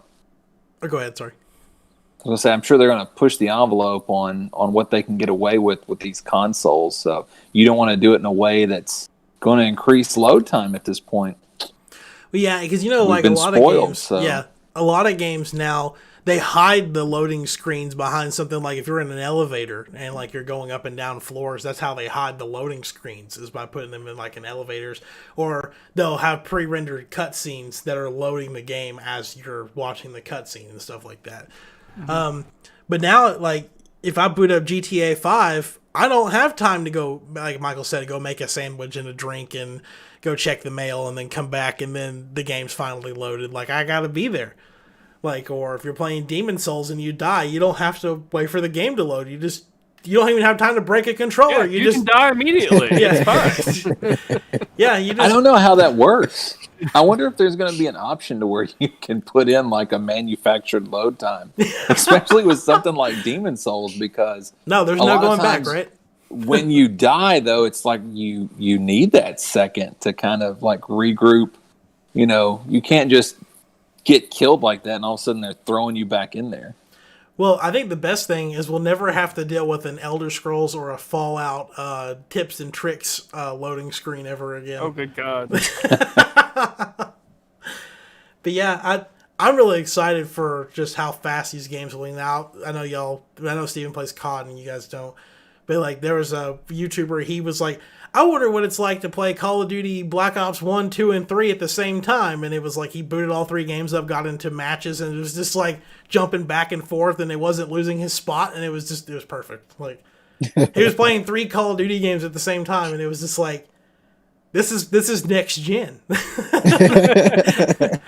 Oh, go ahead. Sorry. I was going to say, I'm sure they're going to push the envelope on what they can get away with these consoles. So you don't want to do it in a way that's going to increase load time at this point. Well, yeah, because like a lot of games, so. Yeah, a lot of games now they hide the loading screens behind something like if you're in an elevator and like you're going up and down floors. That's how they hide the loading screens is by putting them in like in elevators, or they'll have pre-rendered cutscenes that are loading the game as you're watching the cutscene and stuff like that. But now, like, if I boot up GTA 5, I don't have time to go, like Michael said, go make a sandwich and a drink and go check the mail and then come back and then the game's finally loaded. Like, I gotta be there. Like, or if you're playing Demon Souls and you die, you don't have to wait for the game to load. You don't even have time to break a controller. Yeah, you can die immediately. Yeah, it's fine. Yeah, I don't know how that works. I wonder if there's going to be an option to where you can put in like a manufactured load time, especially with something like Demon Souls, because no, there's no going back, right? When you die, though, it's like you need that second to kind of like regroup. You can't just get killed like that and all of a sudden they're throwing you back in there. Well, I think the best thing is we'll never have to deal with an Elder Scrolls or a Fallout tips and tricks loading screen ever again. Oh, good God. But yeah, I'm really excited for just how fast these games will lean out. I know Steven plays COD and you guys don't. But like there was a YouTuber, he was like, I wonder what it's like to play Call of Duty Black Ops 1, 2, and 3 at the same time. And it was like he booted all 3 games up, got into matches, and it was just like jumping back and forth, and it wasn't losing his spot, and it was perfect. Like he was playing 3 Call of Duty games at the same time, and it was just like, this is next gen. But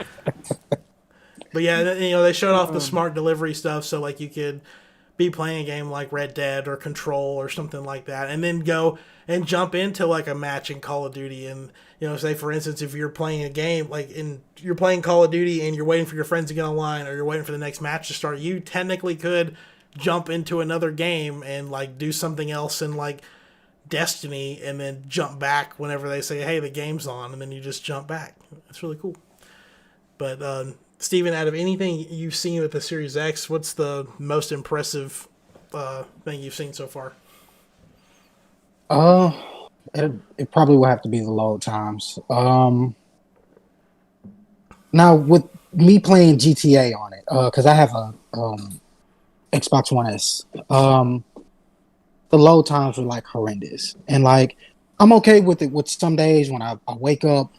yeah, they showed off the smart delivery stuff, so like you could be playing a game like Red Dead or Control or something like that, and then go and jump into like a match in Call of Duty. And say for instance, if you're playing a game you're playing Call of Duty and you're waiting for your friends to get online, or you're waiting for the next match to start, you technically could jump into another game and like do something else in like Destiny, and then jump back whenever they say, hey, the game's on, and then you just jump back. It's really cool. But Steven, out of anything you've seen with the Series X, what's the most impressive thing you've seen so far? It probably will have to be the load times. Now with me playing GTA on it, because I have a Xbox One S, the load times were like horrendous, and like I'm okay with it. With some days when I wake up,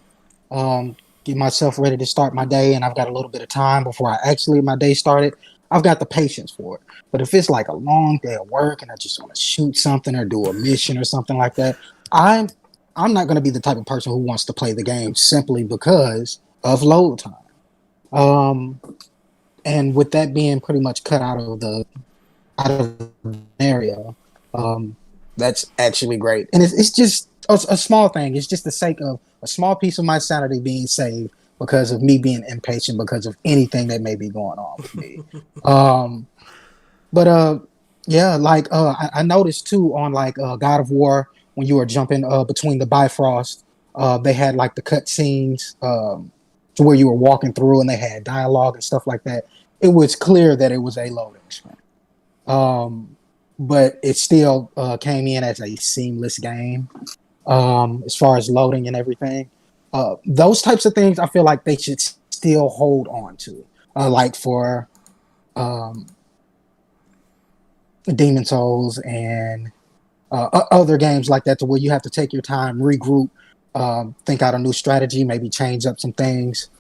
get myself ready to start my day, and I've got a little bit of time before I actually get my day started, I've got the patience for it. But if it's like a long day of work and I just want to shoot something or do a mission or something like that, I'm not going to be the type of person who wants to play the game simply because of load time. And with that being pretty much cut out of the scenario, that's actually great. And it's just a small thing. It's just the sake of a small piece of my sanity being saved because of me being impatient because of anything that may be going on with me. Yeah, like I noticed too on like God of War when you were jumping between the Bifrost, they had like the cut scenes to where you were walking through and they had dialogue and stuff like that. It was clear that it was a loading screen. But it still came in as a seamless game as far as loading and everything. Those types of things I feel like they should still hold on to. Like for Demon Souls and other games like that, to where you have to take your time, regroup, think out a new strategy, maybe change up some things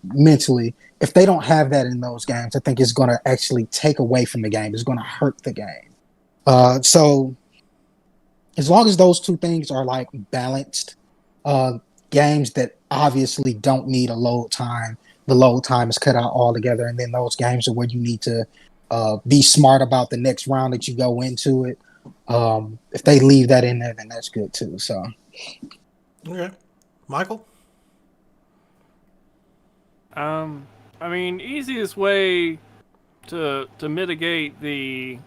mentally. If they don't have that in those games, I think it's going to actually take away from the game. It's going to hurt the game. So as long as those two things are like balanced, games that obviously don't need a load time, the load time is cut out altogether. And then those games are where you need to be smart about the next round that you go into it. If they leave that in there, then that's good too. So, okay, Michael. I mean, easiest way to mitigate the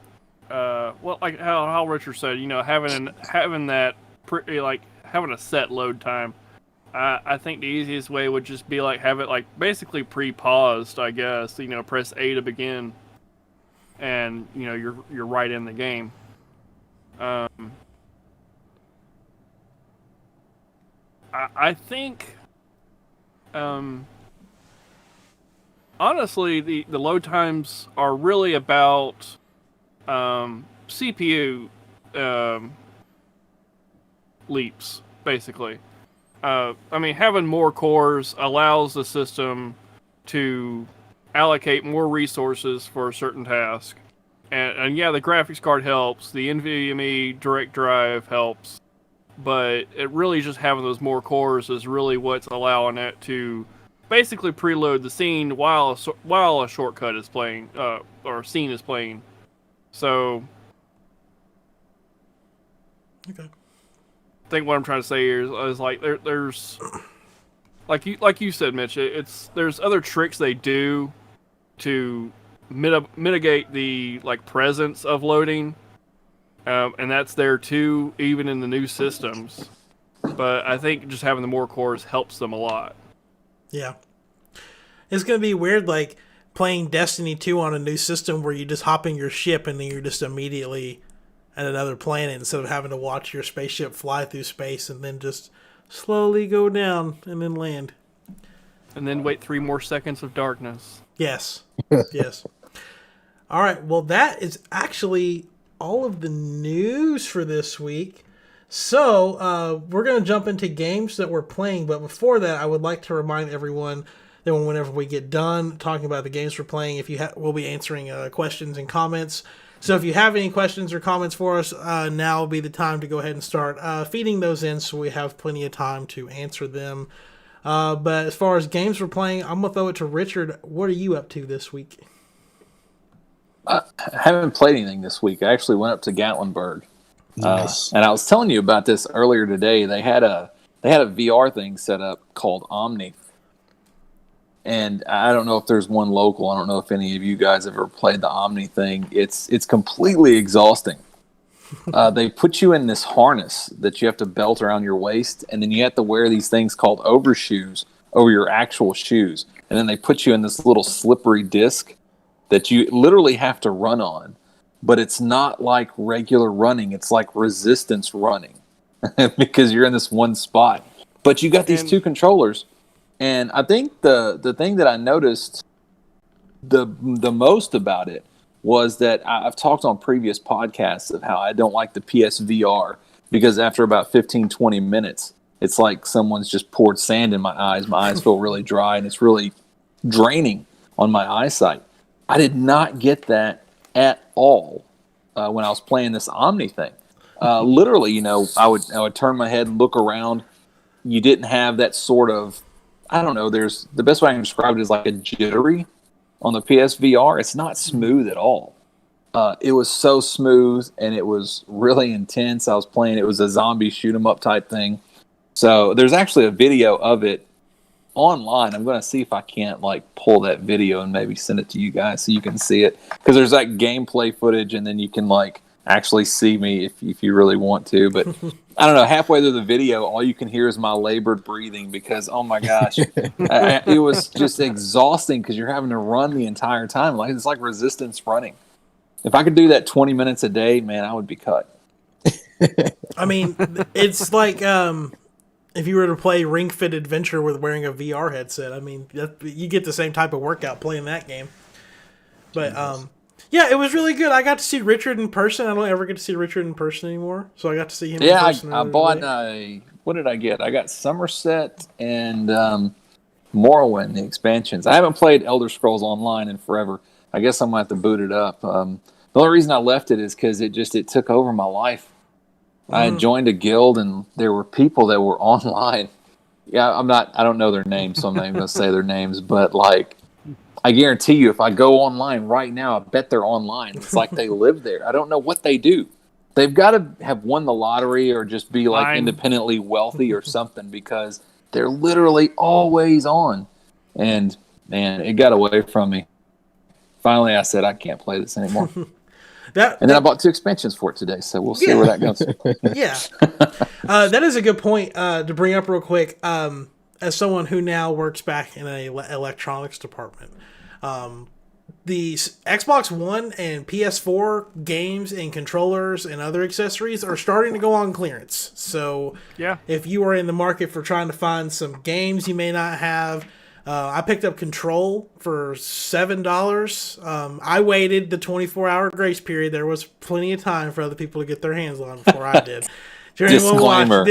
well, like how Richard said, you know, having that like having a set load time. I think the easiest way would just be like have it like basically pre-paused, I guess. You know, press A to begin, and you know you're right in the game. I think, honestly, the load times are really about CPU leaps, basically. I mean, having more cores allows the system to allocate more resources for a certain task. And yeah, the graphics card helps. The NVMe direct drive helps. But it really just having those more cores is really what's allowing it to basically preload the scene while a shortcut is playing, or scene is playing. So, okay. I think what I'm trying to say here is like there's like you said, Mitch. There's other tricks they do to mitigate the like presence of loading, and that's there too, even in the new systems. But I think just having the more cores helps them a lot. Yeah, it's gonna be weird, like playing Destiny 2 on a new system where you just hop in your ship and then you're just immediately at another planet instead of having to watch your spaceship fly through space and then just slowly go down and then land. And then wait 3 more seconds of darkness. Yes. Yes. All right. Well, that is actually all of the news for this week. So we're going to jump into games that we're playing. But before that, I would like to remind everyone that whenever we get done talking about the games we're playing, we'll be answering questions and comments. So if you have any questions or comments for us, now will be the time to go ahead and start feeding those in so we have plenty of time to answer them. But as far as games we're playing, I'm going to throw it to Richard. What are you up to this week? I haven't played anything this week. I actually went up to Gatlinburg. Nice. And I was telling you about this earlier today. They had a VR thing set up called Omni. And I don't know if there's one local. I don't know if any of you guys ever played the Omni thing. It's completely exhausting. They put you in this harness that you have to belt around your waist, and then you have to wear these things called overshoes over your actual shoes. And then they put you in this little slippery disc that you literally have to run on. But it's not like regular running. It's like resistance running because you're in this one spot. But you got these two controllers. And I think the thing that I noticed the most about it was that I've talked on previous podcasts of how I don't like the PSVR because after about 15, 20 minutes, it's like someone's just poured sand in my eyes. My eyes feel really dry, and it's really draining on my eyesight. I did not get that at all when I was playing this Omni thing. Literally, you know, I would turn my head and look around. You didn't have that sort of, I don't know, there's the best way I can describe it is like a jittery on the PSVR. It's not smooth at all. It was so smooth, and it was really intense. I was playing, it was a zombie shoot 'em up type thing. So there's actually a video of it online. I'm going to see if I can't like pull that video and maybe send it to you guys so you can see it. Because there's that gameplay footage, and then you can like actually see me if you really want to. But I don't know, halfway through the video, all you can hear is my labored breathing because, oh my gosh, it was just exhausting because you're having to run the entire time. Like it's like resistance running. If I could do that 20 minutes a day, man, I would be cut. I mean, it's like if you were to play Ring Fit Adventure with wearing a VR headset. I mean, you get the same type of workout playing that game. But yeah, it was really good. I got to see Richard in person. I don't ever get to see Richard in person anymore, so I got to see him. Yeah, in person I bought what did I get? I got Somerset and Morrowind, the expansions. I haven't played Elder Scrolls Online in forever. I guess I'm gonna have to boot it up. The only reason I left it is because it took over my life. I had joined a guild, and there were people that were online. Yeah, I don't know their names, so I'm not even going to say their names, but like, I guarantee you, if I go online right now, I bet they're online. It's like they live there. I don't know what they do. They've got to have won the lottery or just be like independently wealthy or something because they're literally always on. And man, it got away from me. Finally, I said, I can't play this anymore. And then I bought 2 expansions for it today, so we'll see where that goes. Yeah. That is a good point to bring up real quick. As someone who now works back in an electronics department, the Xbox One and PS4 games and controllers and other accessories are starting to go on clearance. So if you are in the market for trying to find some games you may not have, I picked up Control for $7. I waited the 24-hour grace period. There was plenty of time for other people to get their hands on before I did. Disclaimer.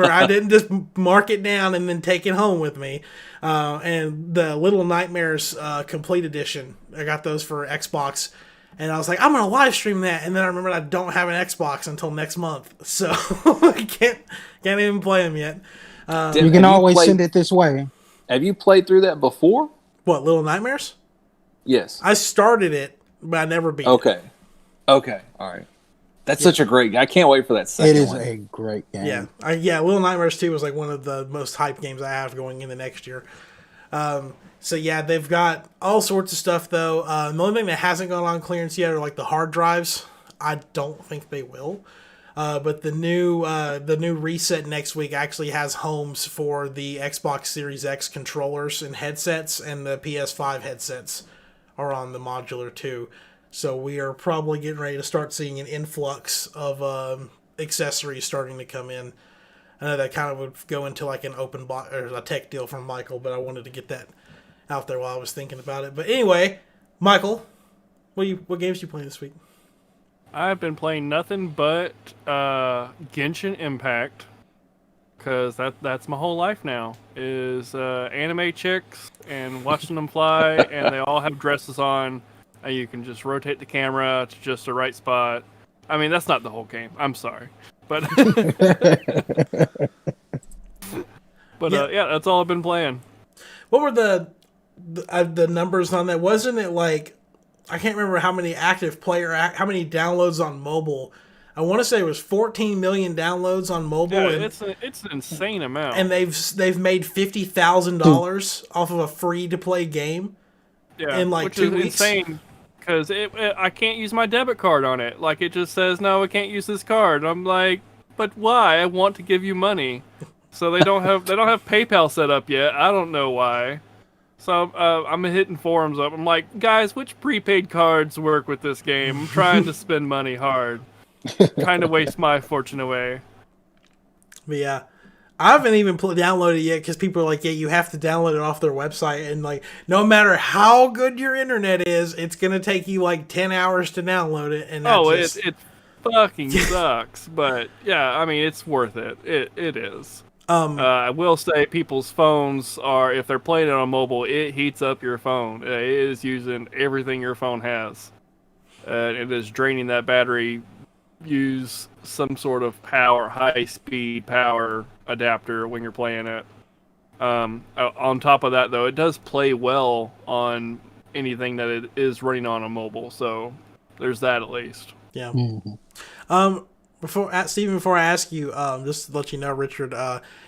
I didn't just mark it down and then take it home with me. And the Little Nightmares Complete Edition, I got those for Xbox. And I was like, I'm going to live stream that. And then I remembered I don't have an Xbox until next month. So I can't even play them yet. You can always send it this way. Have you played through that before? What, Little Nightmares? Yes. I started it, but I never beat it. Okay. All right. That's such a great game. I can't wait for that second one. It is a great game. Yeah. Little Nightmares 2 was like one of the most hyped games I have going into next year. So yeah, they've got all sorts of stuff though. The only thing that hasn't gone on clearance yet are like the hard drives. I don't think they will. But the new reset next week actually has homes for the Xbox Series X controllers and headsets, and the PS5 headsets are on the modular too. So we are probably getting ready to start seeing an influx of accessories starting to come in. I know that kind of would go into like an open box or a tech deal from Michael, but I wanted to get that out there while I was thinking about it. But anyway, Michael, what games do you play this week? I've been playing nothing but Genshin Impact, because that's my whole life now, is anime chicks and watching them fly, and they all have dresses on, and you can just rotate the camera to just the right spot. I mean, that's not the whole game. I'm sorry. But, that's all I've been playing. What were the numbers on that? Wasn't it like, I can't remember how many how many downloads on mobile. I want to say it was 14 million downloads on mobile. Yeah, it's an insane amount. And they've made $50,000 off of a free to play game. Yeah, in like which 2 is weeks. Insane because I can't use my debit card on it. Like it just says no, I can't use this card. I'm like, but why? I want to give you money. so they don't have PayPal set up yet. I don't know why. So I'm hitting forums up. I'm like, guys, which prepaid cards work with this game? I'm trying to spend money hard, trying to waste my fortune away. But yeah, I haven't even downloaded it yet because people are like, yeah, you have to download it off their website, and like, no matter how good your internet is, it's gonna take you like 10 hours to download it. And it fucking sucks. But yeah, I mean, it's worth it. It is. I will say people's phones are, if they're playing it on mobile, it heats up your phone. It is using everything your phone has. It is draining that battery. Use some sort of high-speed power adapter when you're playing it. On top of that, though, it does play well on anything that it is running on a mobile. So there's that at least. Yeah. Before I ask you, just to let you know, Richard,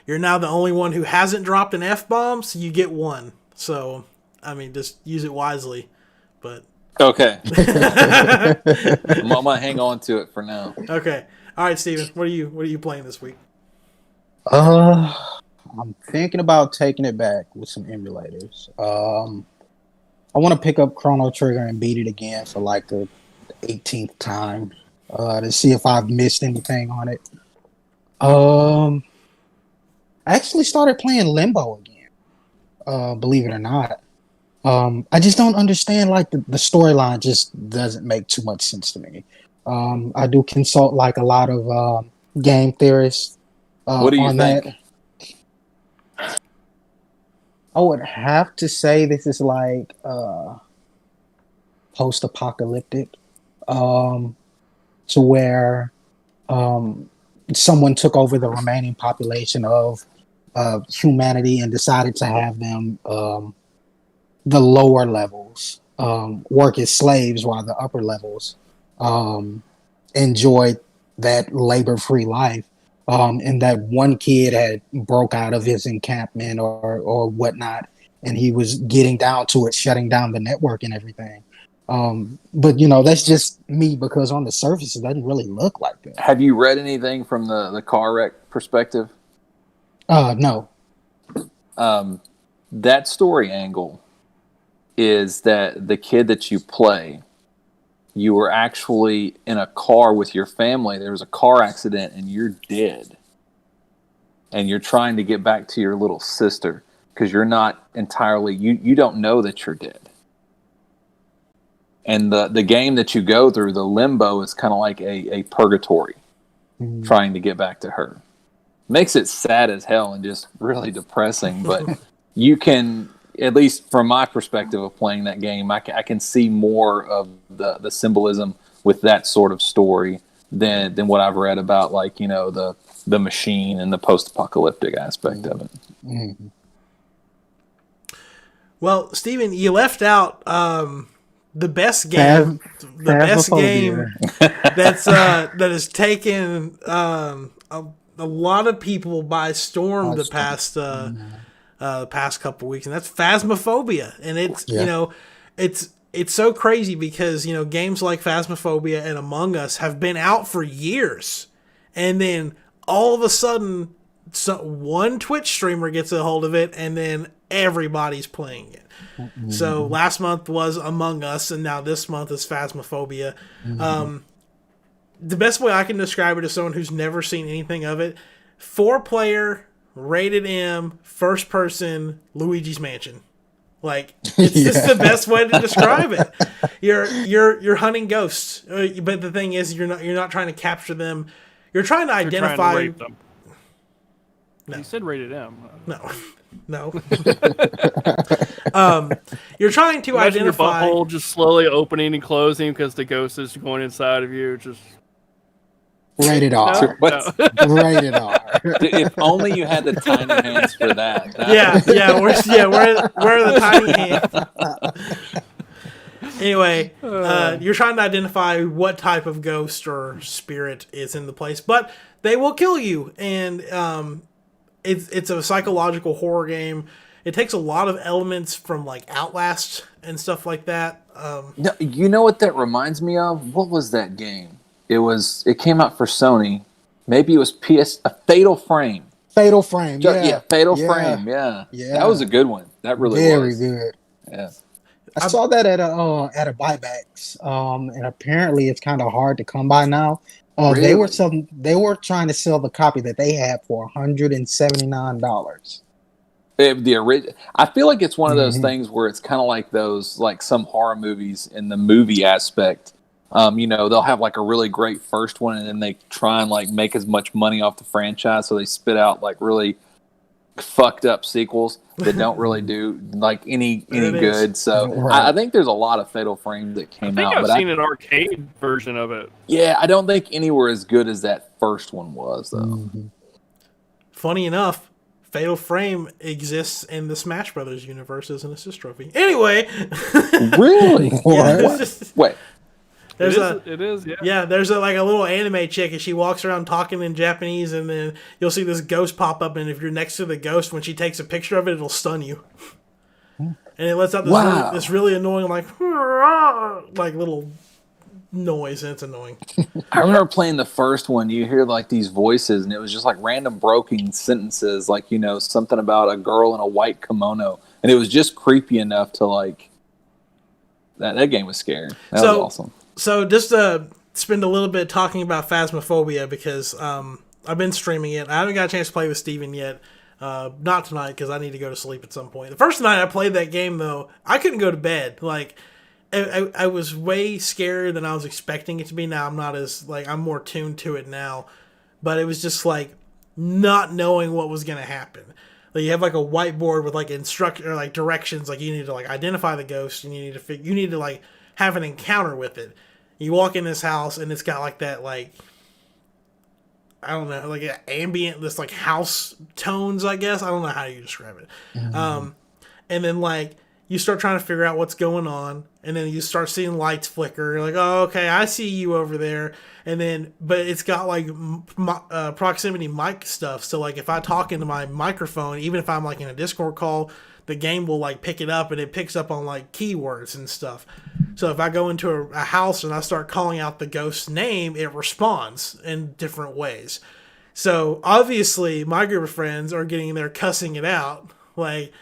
you're now the only one who hasn't dropped an F-bomb, so you get one. So, I mean, just use it wisely. But okay. I'm gonna hang on to it for now. Okay. All right, Steven, what are you playing this week? I'm thinking about taking it back with some emulators. I want to pick up Chrono Trigger and beat it again for like the 18th time. To see if I've missed anything on it. I actually started playing Limbo again. Believe it or not. I just don't understand, like, the storyline just doesn't make too much sense to me. I do consult like a lot of game theorists. What do you think? That. I would have to say this is like post-apocalyptic. To where someone took over the remaining population of humanity and decided to have them, the lower levels, work as slaves while the upper levels enjoyed that labor-free life. And that one kid had broke out of his encampment or whatnot, and he was getting down to it, shutting down the network and everything. But that's just me, because on the surface it doesn't really look like that. Have you read anything from the car wreck perspective? No. That story angle is that the kid that you play, you were actually in a car with your family. There was a car accident and you're dead. And you're trying to get back to your little sister because you're not entirely, you don't know that you're dead. And the game that you go through, the limbo, is kind of like a purgatory, trying to get back to her. Makes it sad as hell and just really depressing, but you can, at least from my perspective of playing that game, I can see more of the symbolism with that sort of story than what I've read about, like, the machine and the post-apocalyptic aspect of it. Mm-hmm. Well, Steven, you left out the best game, best game that has taken a lot of people by storm the past couple weeks, and that's Phasmophobia. And it's it's so crazy because games like Phasmophobia and Among Us have been out for years, and then all of a sudden, one Twitch streamer gets a hold of it, and then everybody's playing it. Mm-hmm. So last month was Among Us, and now this month is Phasmophobia. Mm-hmm. The best way I can describe it to someone who's never seen anything of it: 4-player, rated M, first person, Luigi's Mansion. Like, it's just the best way to describe it. You're hunting ghosts, but the thing is, you're not trying to capture them. You're trying to identify. Trying to rape them. No. You said rated M. No. You're trying to Imagine identify. your butthole just slowly opening and closing because the ghost is going inside of you. Just rated R. No. Rated R. If only you had the tiny hands for that. Where are the tiny hands? Anyway, you're trying to identify what type of ghost or spirit is in the place, but they will kill you, and it's a psychological horror game. It takes a lot of elements from like Outlast and stuff like that. No, you know what that reminds me of? What was that game? It came out for Sony. Maybe it was A Fatal Frame. Fatal Frame. Yeah, Fatal yeah, Frame. Yeah, yeah. that was a good one. That really Very was good. Yeah. I saw that at a buybacks, and apparently it's kind of hard to come by now. Really? They were trying to sell the copy that they had for $179. I feel like it's one of those Mm-hmm. things where it's kind of like those, like some horror movies in the movie aspect. They'll have like a really great first one, and then they try and like make as much money off the franchise, so they spit out like really fucked up sequels that don't really do like any good. So Right. I think there's a lot of Fatal Frames that I came think out, I've but seen an arcade version of it. yeah, I don't think any were as good as that first one was, though. Mm-hmm. Funny enough, Fatal Frame exists in the Smash Brothers universe as an assist trophy. Anyway, Really? What? Wait, It is, yeah. Yeah, there's like a little anime chick, and she walks around talking in Japanese, and then you'll see this ghost pop up, and if you're next to the ghost, when she takes a picture of it, it'll stun you. And it lets out this really annoying, like little noise, and it's annoying. I remember playing the first one. You hear like these voices, and it was just like random broken sentences, like something about a girl in a white kimono, and it was just creepy enough to like. That game was scary. That was awesome. So just to spend a little bit talking about Phasmophobia, because I've been streaming it. I haven't got a chance to play with Steven yet. Not tonight, because I need to go to sleep at some point. The first night I played that game, though, I couldn't go to bed. Like, I was way scarier than I was expecting it to be. Now I'm not as, like, I'm more tuned to it now. But it was just, like, not knowing what was going to happen. Like, you have, like, a whiteboard with, like, directions. Like, you need to, like, identify the ghost, and you need to, like, have an encounter with it. You walk in this house, and it's got, like, that, like, I don't know, like, ambient, this, like, house tones, I guess. I don't know how you describe it. Mm-hmm. And then, like, you start trying to figure out what's going on, and then you start seeing lights flicker. You're like, oh, okay, I see you over there. And then, but it's got, like, proximity mic stuff. So, like, if I talk into my microphone, even if I'm, like, in a Discord call, the game will, like, pick it up, and it picks up on, like, keywords and stuff. So if I go into a house and I start calling out the ghost's name, it responds in different ways. So obviously my group of friends are getting there cussing it out, like,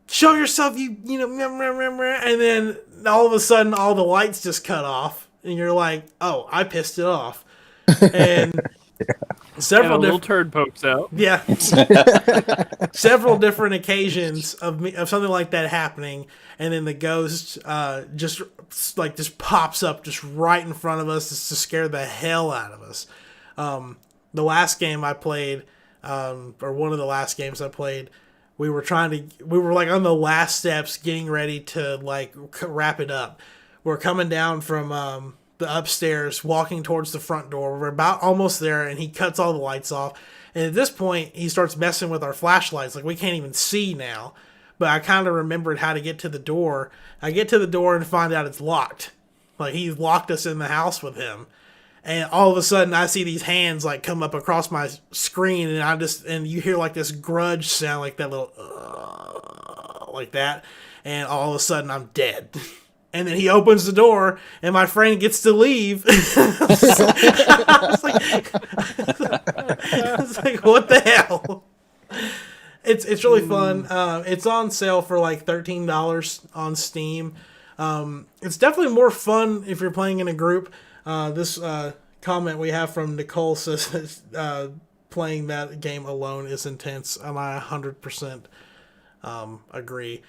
show yourself, you know, and then all of a sudden all the lights just cut off, and you're like, oh, I pissed it off. And several and a little turd pokes out. Yeah. Several different occasions of something like that happening, and then the ghost just pops up just right in front of us just to scare the hell out of us. The last game I played, or one of the last games I played, we were like on the last steps getting ready to like wrap it up. We're coming down from the upstairs, walking towards the front door. We're about almost there, and he cuts all the lights off. And at this point, he starts messing with our flashlights. Like, we can't even see now. But I kind of remembered how to get to the door. I get to the door and find out it's locked. Like, he's locked us in the house with him. And all of a sudden, I see these hands, like, come up across my screen, and you hear, like, this grudge sound, like that little, like that. And all of a sudden, I'm dead. And then he opens the door, and my friend gets to leave. I was like, what the hell? It's really fun. It's on sale for like $13 on Steam. It's definitely more fun if you're playing in a group. This comment we have from Nicole says playing that game alone is intense, and I 100% agree.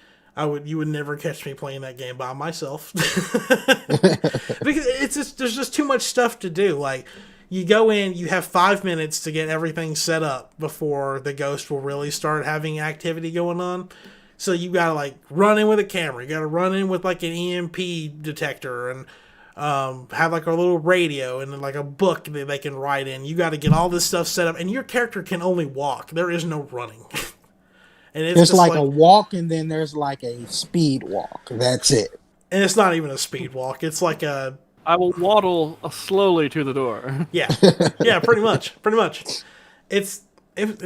You would never catch me playing that game by myself. Because there's just too much stuff to do. Like, you go in, you have 5 minutes to get everything set up before the ghost will really start having activity going on. So you gotta like run in with a camera, you gotta run in with like an EMP detector, and have like a little radio and then like a book that they can write in. You gotta get all this stuff set up, and your character can only walk. There is no running. And it's there's like a walk, and then there's like a speed walk. That's it. And it's not even a speed walk. It's like a... I will waddle slowly to the door. Yeah. Yeah, pretty much. Pretty much. It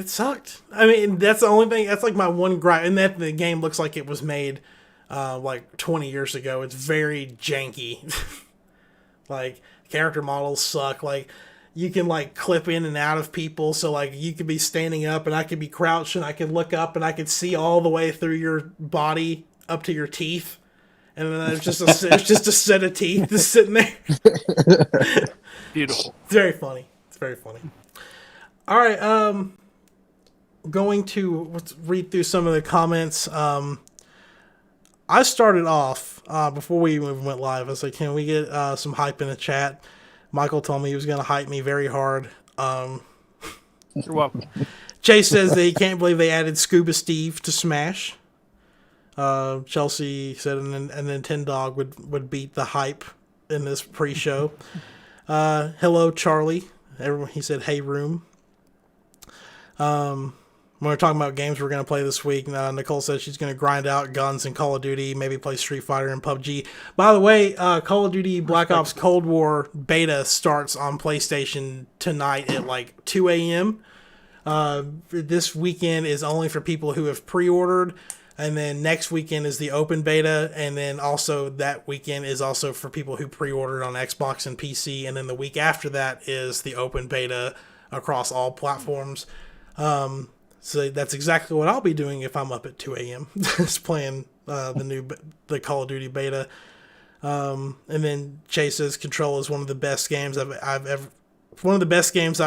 sucked. I mean, that's the only thing. That's like my one gripe. And that the game looks like it was made like 20 years ago. It's very janky. Like, character models suck. Like, you can like clip in and out of people. So like you could be standing up and I could be crouched and I could look up and I could see all the way through your body up to your teeth. And then there's just a set of teeth just sitting there. Beautiful. It's very funny. It's very funny. All right, going to let's read through some of the comments. I started off before we even went live. I was like, "Can we get some hype in the chat?" Michael told me he was going to hype me very hard. You're welcome. Chase says that he can't believe they added Scuba Steve to Smash. Chelsea said a Nintendo would beat the hype in this pre-show. Hello, Charlie. Everyone, he said, "Hey, room." When we're talking about games we're going to play this week, Nicole says she's going to grind out guns in Call of Duty, maybe play Street Fighter and PUBG. By the way, Call of Duty Black Ops Cold War beta starts on PlayStation tonight at like 2 a.m. This weekend is only for people who have pre-ordered, and then next weekend is the open beta, and then also that weekend is also for people who pre-ordered on Xbox and PC, and then the week after that is the open beta across all platforms. So that's exactly what I'll be doing if I'm up at 2 a.m. Just playing the Call of Duty beta. And then Chase says Control is one of the best games I've ever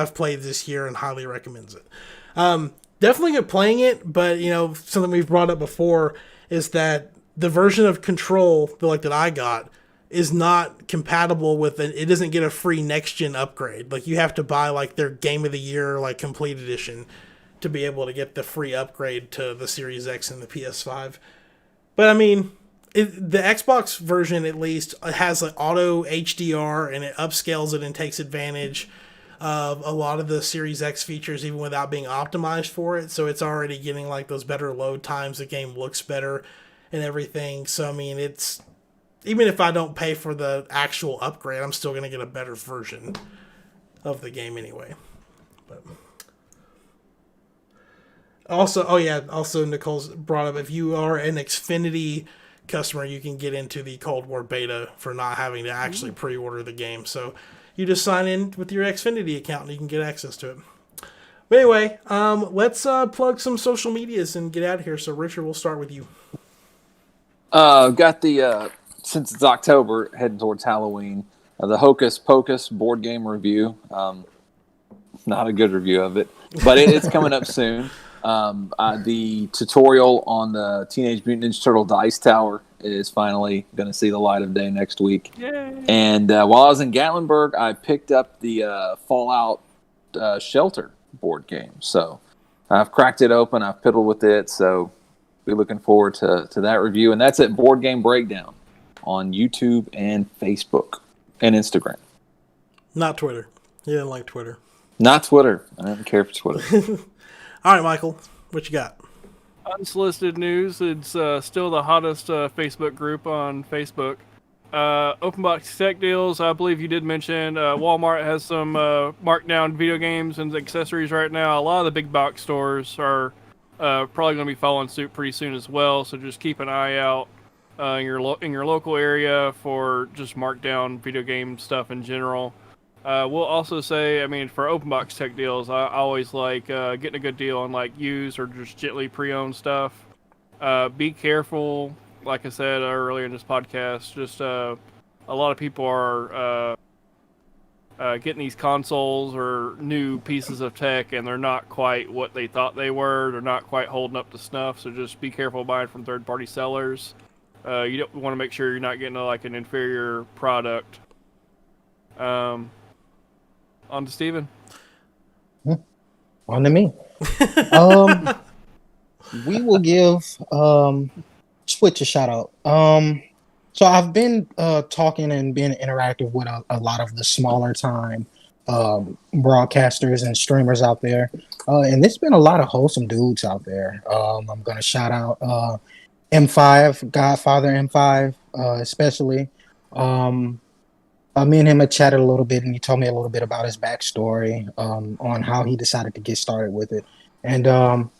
played this year and highly recommends it. Definitely good playing it, but something we've brought up before is that the version of Control that I got is not compatible with it doesn't get a free next gen upgrade. Like you have to buy like their Game of the Year like complete edition to be able to get the free upgrade to the Series X and the PS5. But I mean, the Xbox version at least has like auto HDR and it upscales it and takes advantage of a lot of the Series X features even without being optimized for it. So it's already getting like those better load times. The game looks better and everything. So I mean, it's even if I don't pay for the actual upgrade, I'm still going to get a better version of the game anyway. But also Nicole's brought up, if you are an Xfinity customer, you can get into the Cold War beta for not having to actually pre-order the game. So you just sign in with your Xfinity account and you can get access to it. But anyway, let's plug some social medias and get out of here. So Richard, we'll start with you. Got the since it's October, heading towards Halloween, the Hocus Pocus board game review. Not a good review of it, but it's coming up soon. The tutorial on the Teenage Mutant Ninja Turtle Dice Tower is finally going to see the light of day next week. Yay. And while I was in Gatlinburg, I picked up the Fallout Shelter board game. So I've cracked it open. I've piddled with it. So be looking forward to that review. And that's at Board Game Breakdown on YouTube and Facebook and Instagram. Not Twitter. You didn't like Twitter. Not Twitter. I don't care for Twitter. All right, Michael, what you got? Unsolicited news. It's still the hottest Facebook group on Facebook. Open box tech deals. I believe you did mention Walmart has some markdown video games and accessories right now. A lot of the big box stores are probably going to be following suit pretty soon as well. So just keep an eye out in your local area for just markdown video game stuff in general. We'll also say, I mean, for open box tech deals, I always like getting a good deal on like used or just gently pre-owned stuff. Be careful, like I said earlier in this podcast. Just a lot of people are getting these consoles or new pieces of tech, and they're not quite what they thought they were. They're not quite holding up to snuff. So just be careful buying from third-party sellers. You don't want to make sure you're not getting like an inferior product. On to Steven. On to me. We will give Twitch a shout out. So I've been talking and being interactive with a lot of the smaller time broadcasters and streamers out there. And there's been a lot of wholesome dudes out there. I'm going to shout out M5, Godfather M5, especially. Me and him had chatted a little bit, and he told me a little bit about his backstory on how he decided to get started with it. And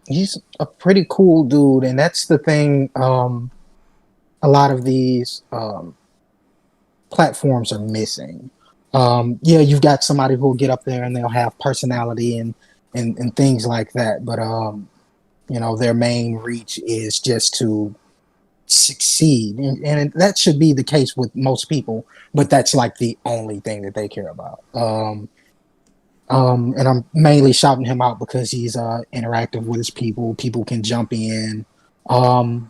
he's a pretty cool dude, and that's the thing a lot of these platforms are missing. Yeah, you've got somebody who will get up there and they'll have personality and things like that. But their main reach is just to succeed, and that should be the case with most people. But that's like the only thing that they care about. And I'm mainly shouting him out because he's interactive with his people. People can jump in. Um,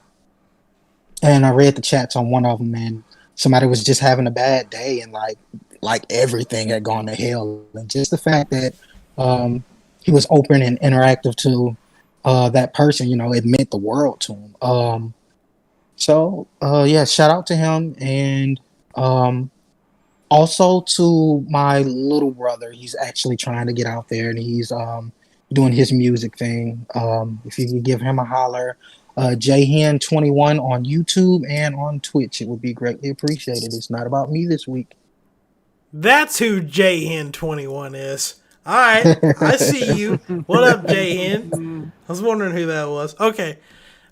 and I read the chats on one of them, and somebody was just having a bad day, and like everything had gone to hell, and just the fact that he was open and interactive to that person, it meant the world to him. Yeah, shout out to him, and also to my little brother. He's actually trying to get out there, and he's doing his music thing. If you could give him a holler, JHen21 on YouTube and on Twitch, it would be greatly appreciated. It's not about me this week. That's who JHen21 is. All right, I see you. What up, JHen? I was wondering who that was. Okay.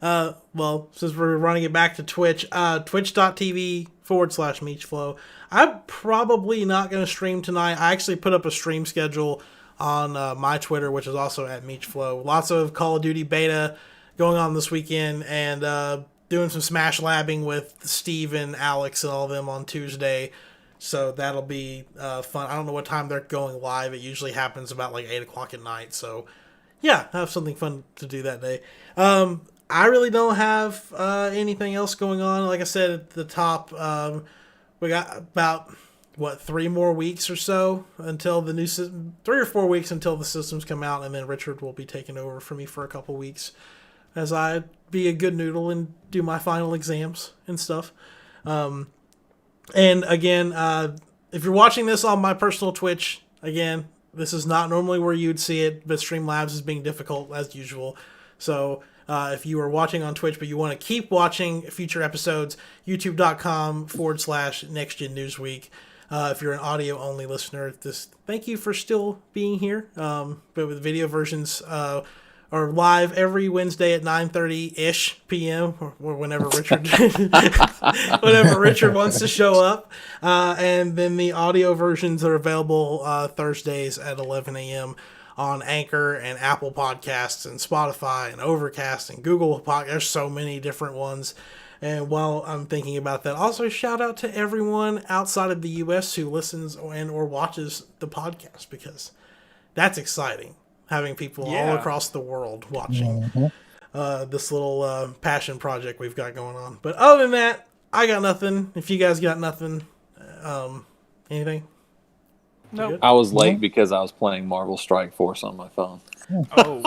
Well, since we're running it back to Twitch, twitch.tv/MeechFlow. I'm probably not going to stream tonight. I actually put up a stream schedule on my Twitter, which is also at MeechFlow. Lots of Call of Duty beta going on this weekend, and doing some Smash labbing with Steve and Alex and all of them on Tuesday. So that'll be fun. I don't know what time they're going live. It usually happens about like 8 o'clock at night. So yeah, I have something fun to do that day. I really don't have anything else going on. Like I said at the top, we got about 3 more weeks or so until the new 3 or 4 weeks until the systems come out, and then Richard will be taking over for me for a couple weeks as I be a good noodle and do my final exams and stuff. And again, if you're watching this on my personal Twitch, again, this is not normally where you'd see it, but Streamlabs is being difficult as usual. So if you are watching on Twitch, but you want to keep watching future episodes, youtube.com/NextGen Newsweek. If you're an audio-only listener, thank you for still being here. But with video versions are live every Wednesday at 9:30-ish p.m. or whenever Richard whenever Richard wants to show up. And then the audio versions are available Thursdays at 11 a.m. on Anchor and Apple Podcasts and Spotify and Overcast and Google Podcasts. There's so many different ones. And while I'm thinking about that, also shout out to everyone outside of the U.S. who listens or watches the podcast, because that's exciting, having people all across the world watching this little passion project we've got going on. But other than that, I got nothing. If you guys got nothing, anything? No. I was late because I was playing Marvel Strike Force on my phone. Oh.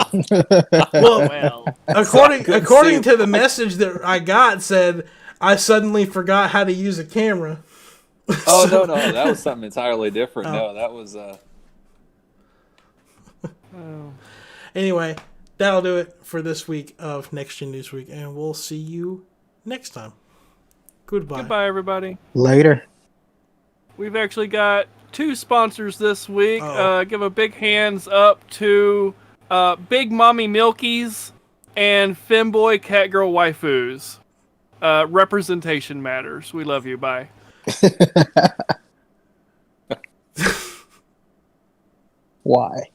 Well, according to the message that I got, said I suddenly forgot how to use a camera. Oh, no, that was something entirely different. No, that was... Anyway, that'll do it for this week of Next Gen Newsweek, and we'll see you next time. Goodbye. Goodbye, everybody. Later. We've actually got 2 sponsors this week. Give a big hands up to Big Mommy Milkies and Femboy Catgirl Waifus. Representation matters. We love you. Bye. Why?